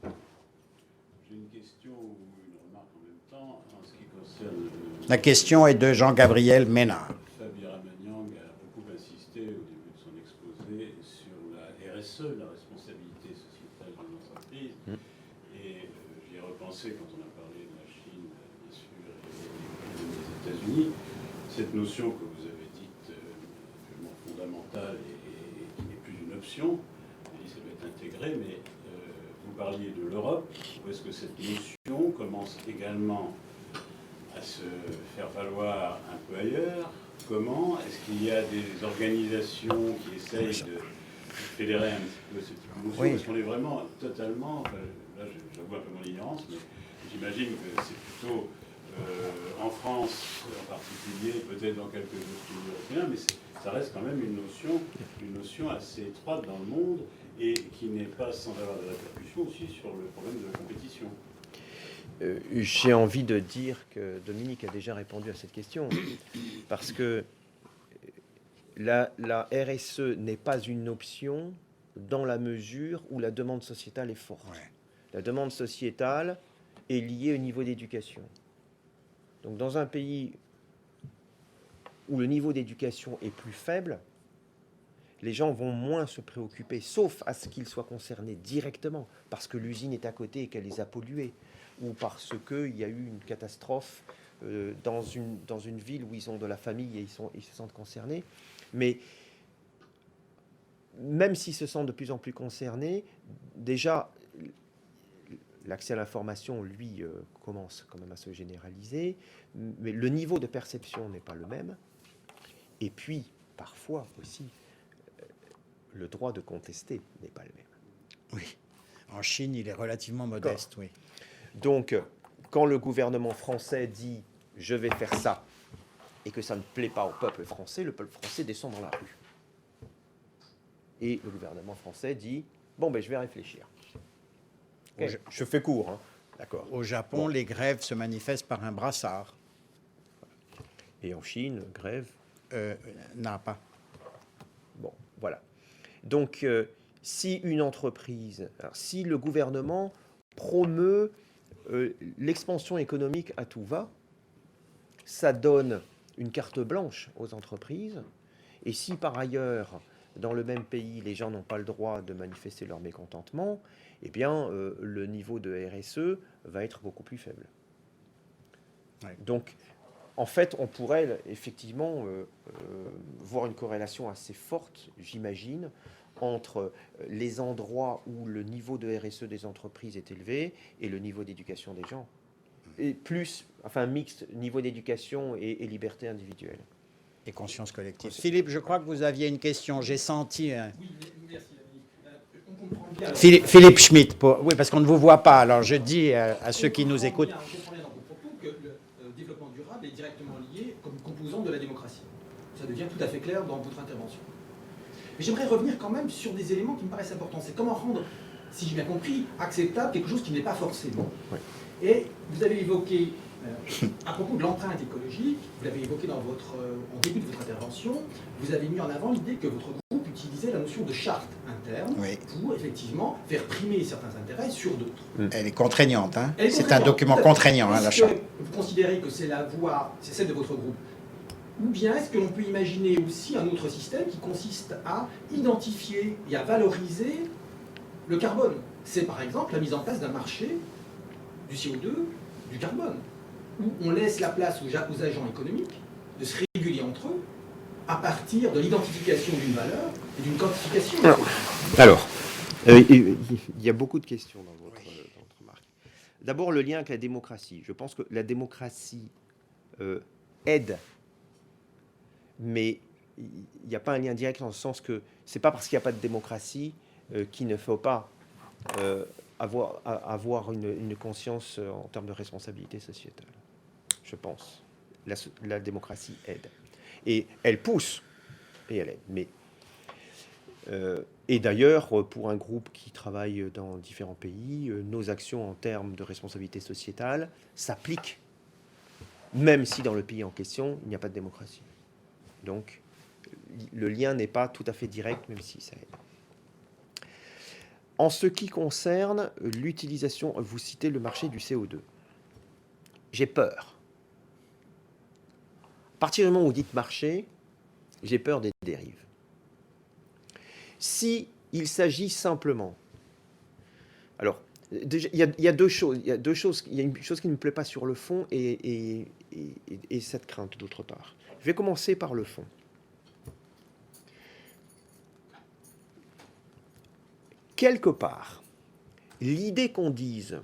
J'ai une question ou une remarque en même temps en ce qui concerne... La question est de Jean-Gabriel Ménard. Fabien Ramaniang a beaucoup insisté au début de son exposé sur la RSE, la responsabilité sociétale de l'entreprise. Et j'y ai repensé quand on a parlé de la Chine, bien sûr, et des États-Unis. Cette notion que vous avez dite absolument fondamentale et qui n'est plus une option, et ça doit être intégré, mais vous parliez de l'Europe. Où est-ce que cette notion commence également à se faire valoir un peu ailleurs? Comment? Est-ce qu'il y a des organisations qui essayent de fédérer un petit peu cette notion? Oui. Est-ce qu'on est vraiment totalement... Enfin, là, j'avoue un peu mon ignorance, mais j'imagine que c'est plutôt en France en particulier, peut-être dans quelques autres pays européens, mais ça reste quand même une notion assez étroite dans le monde et qui n'est pas sans avoir des répercussions aussi sur le problème de la compétition. J'ai envie de dire que Dominique a déjà répondu à cette question, parce que la RSE n'est pas une option dans la mesure où la demande sociétale est forte. Ouais. La demande sociétale est liée au niveau d'éducation. Donc dans un pays où le niveau d'éducation est plus faible, les gens vont moins se préoccuper, sauf à ce qu'ils soient concernés directement, parce que l'usine est à côté et qu'elle les a pollués, ou parce qu'il y a eu une catastrophe dans une ville où ils ont de la famille et ils se sentent concernés. Mais même s'ils se sentent de plus en plus concernés, déjà, l'accès à l'information, lui, commence quand même à se généraliser, mais le niveau de perception n'est pas le même. Et puis, parfois aussi, le droit de contester n'est pas le même. Oui. En Chine, il est relativement modeste, oui. Donc, quand le gouvernement français dit « je vais faire ça », et que ça ne plaît pas au peuple français, le peuple français descend dans la rue. Et le gouvernement français dit « Bon, ben, je vais réfléchir. Okay. Je fais court. Hein. D'accord. Au Japon, les grèves se manifestent par un brassard. Et en Chine, grève n'a pas. Bon, voilà. Donc, si une entreprise, alors, si le gouvernement promeut l'expansion économique à tout va, ça donne une carte blanche aux entreprises. Et si par ailleurs, dans le même pays, les gens n'ont pas le droit de manifester leur mécontentement, eh bien, le niveau de RSE va être beaucoup plus faible. Ouais. Donc, en fait, on pourrait effectivement voir une corrélation assez forte, j'imagine, entre les endroits où le niveau de RSE des entreprises est élevé et le niveau d'éducation des gens. Et plus, enfin, mixte, niveau d'éducation et liberté individuelle. Et conscience collective. Philippe, je crois que vous aviez une question. J'ai senti... Oui, merci. On comprend bien... Philippe Schmitt, oui, parce qu'on ne vous voit pas. Alors, je dis à ceux qui nous écoutent... On comprend bien dans vos propos que le développement durable est directement lié comme composant de la démocratie. Ça devient tout à fait clair dans votre intervention. Mais j'aimerais revenir quand même sur des éléments qui me paraissent importants. C'est comment rendre, si j'ai bien compris, acceptable quelque chose qui n'est pas forcément. Oui. Et vous avez évoqué, à propos de l'empreinte écologique, vous l'avez évoqué en début de votre intervention, vous avez mis en avant l'idée que votre groupe utilisait la notion de charte interne pour effectivement faire primer certains intérêts sur d'autres. Elle est contraignante, hein. C'est un document contraignant, hein, la charte. Vous considérez que c'est la voie, c'est celle de votre groupe? Ou bien est-ce que l'on peut imaginer aussi un autre système qui consiste à identifier et à valoriser le carbone? C'est par exemple la mise en place d'un marché du CO2, du carbone, où on laisse la place aux agents économiques de se réguler entre eux à partir de l'identification d'une valeur et d'une quantification. Alors, il y a beaucoup de questions dans votre remarque. D'abord, le lien avec la démocratie. Je pense que la démocratie aide, mais il n'y a pas un lien direct dans le sens que c'est pas parce qu'il n'y a pas de démocratie qu'il ne faut pas avoir une conscience en termes de responsabilité sociétale. Je pense. La démocratie aide. Et elle pousse, et elle aide. Mais, et d'ailleurs, pour un groupe qui travaille dans différents pays, nos actions en termes de responsabilité sociétale s'appliquent, même si dans le pays en question, il n'y a pas de démocratie. Donc, le lien n'est pas tout à fait direct, même si ça aide. En ce qui concerne l'utilisation, vous citez le marché du CO2. J'ai peur. À partir du moment où vous dites marché, j'ai peur des dérives. Si il s'agit simplement... Alors, déjà, il y a deux choses. Il y a une chose qui ne me plaît pas sur le fond et cette crainte d'autre part. Je vais commencer par le fond. Quelque part, l'idée qu'on dise,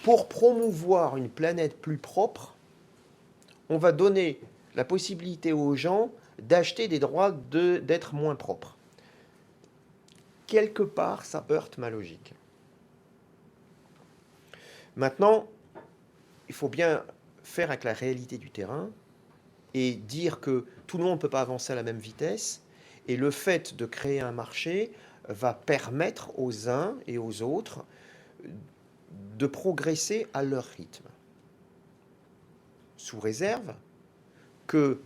pour promouvoir une planète plus propre, on va donner la possibilité aux gens d'acheter des droits d'être moins propres. Quelque part, ça heurte ma logique. Maintenant, il faut bien faire avec la réalité du terrain et dire que tout le monde ne peut pas avancer à la même vitesse. Et le fait de créer un marché va permettre aux uns et aux autres de progresser à leur rythme. Sous réserve que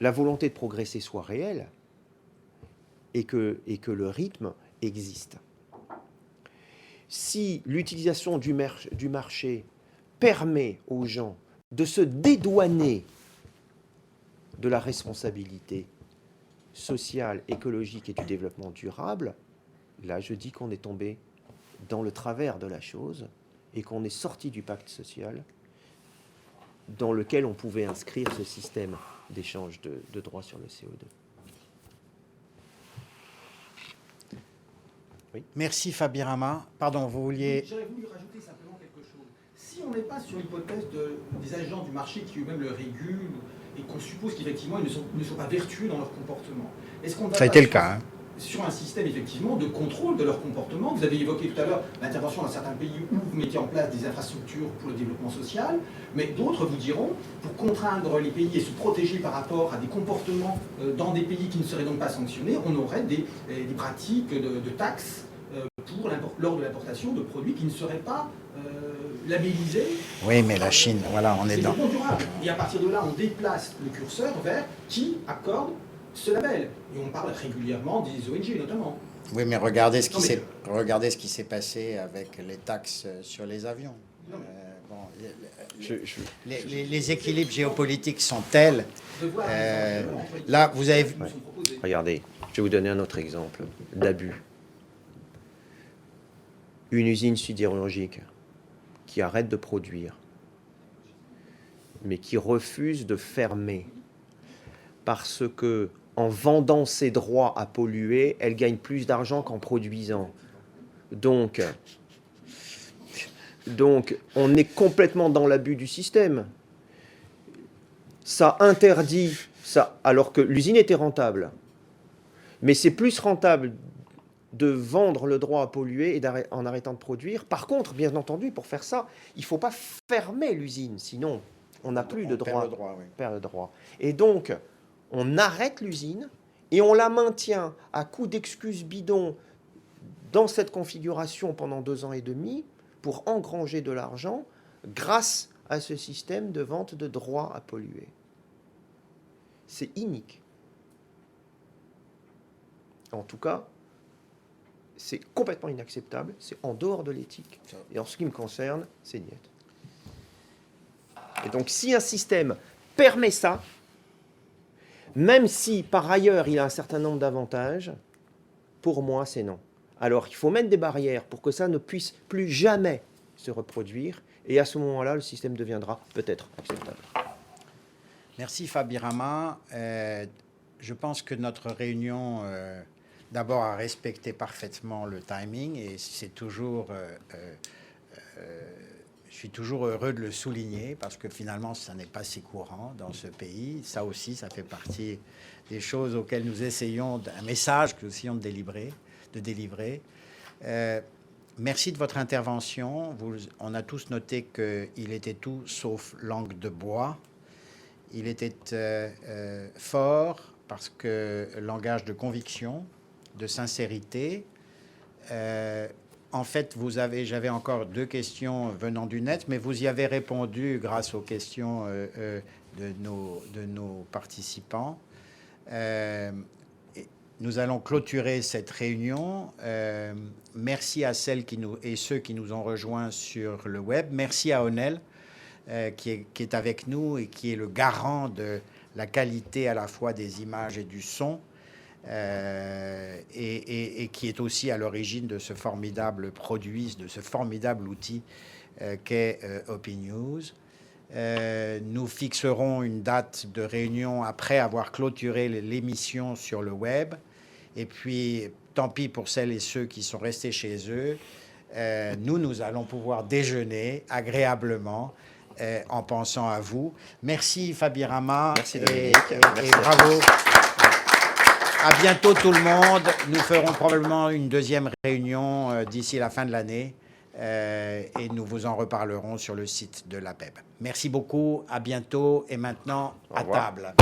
la volonté de progresser soit réelle et que le rythme existe. Si l'utilisation du marché permet aux gens de se dédouaner de la responsabilité sociale, écologique et du développement durable, là je dis qu'on est tombé dans le travers de la chose et qu'on est sorti du pacte social dans lequel on pouvait inscrire ce système d'échange de droits sur le CO2. Oui. Merci Fabirama. Pardon, vous vouliez... J'aurais voulu rajouter simplement quelque chose. Si on n'est pas sur l'hypothèse des agents du marché qui eux-mêmes le régulent et qu'on suppose qu'effectivement ils ne sont pas vertueux dans leur comportement, est-ce qu'on va... Ça a été le cas. Hein. sur un système effectivement de contrôle de leur comportement. Vous avez évoqué tout à l'heure l'intervention dans certains pays où vous mettiez en place des infrastructures pour le développement social, mais d'autres vous diront, pour contraindre les pays et se protéger par rapport à des comportements dans des pays qui ne seraient donc pas sanctionnés, on aurait des pratiques de taxes lors de l'importation de produits qui ne seraient pas labellisés. Oui, mais la Chine, voilà, on est dans... durable. Et à partir de là, on déplace le curseur vers qui accorde ce label. Et on parle régulièrement des ONG notamment. Oui, mais regardez ce qui s'est passé avec les taxes sur les avions. Les équilibres géopolitiques sont tels. Là, vous avez vu... Regardez, je vais vous donner un autre exemple d'abus. Une usine sidérurgique qui arrête de produire, mais qui refuse de fermer parce que, en vendant ses droits à polluer, elle gagne plus d'argent qu'en produisant. Donc, on est complètement dans l'abus du système. Ça interdit ça, alors que l'usine était rentable. Mais c'est plus rentable de vendre le droit à polluer en arrêtant de produire. Par contre, bien entendu, pour faire ça, il ne faut pas fermer l'usine, sinon on n'a plus de droit. Perd le droit. Et donc, on arrête l'usine et on la maintient à coup d'excuses bidons dans cette configuration pendant 2 ans et demi pour engranger de l'argent grâce à ce système de vente de droits à polluer. C'est inique. En tout cas, c'est complètement inacceptable, c'est en dehors de l'éthique. Et en ce qui me concerne, c'est niet. Et donc, si un système permet ça, même si par ailleurs il a un certain nombre d'avantages, pour moi, c'est non. Alors, il faut mettre des barrières pour que ça ne puisse plus jamais se reproduire. Et à ce moment-là, le système deviendra peut-être acceptable. Merci Fabi Rama. Je pense que notre réunion, d'abord, a respecté parfaitement le timing et c'est toujours, je suis toujours heureux de le souligner parce que finalement, ça n'est pas si courant dans ce pays. Ça aussi, ça fait partie des choses auxquelles nous essayons, un message que nous essayons de délivrer. Merci de votre intervention. On a tous noté qu'il était tout sauf langue de bois. Il était fort parce que langage de conviction, de sincérité. En fait, j'avais encore 2 questions venant du net, mais vous y avez répondu grâce aux questions de nos participants. Nous allons clôturer cette réunion. Merci à celles et ceux qui nous ont rejoints sur le web. Merci à Onel qui est avec nous et qui est le garant de la qualité à la fois des images et du son. Et qui est aussi à l'origine de ce formidable produit, de ce formidable outil qu'est OpiNews. Nous fixerons une date de réunion après avoir clôturé l'émission sur le web. Et puis, tant pis pour celles et ceux qui sont restés chez eux. Nous allons pouvoir déjeuner agréablement en pensant à vous. Merci Fabi Rama. Merci et bravo. À bientôt tout le monde. Nous ferons probablement une 2e réunion d'ici la fin de l'année et nous vous en reparlerons sur le site de l'APEB. Merci beaucoup, à bientôt et maintenant à table.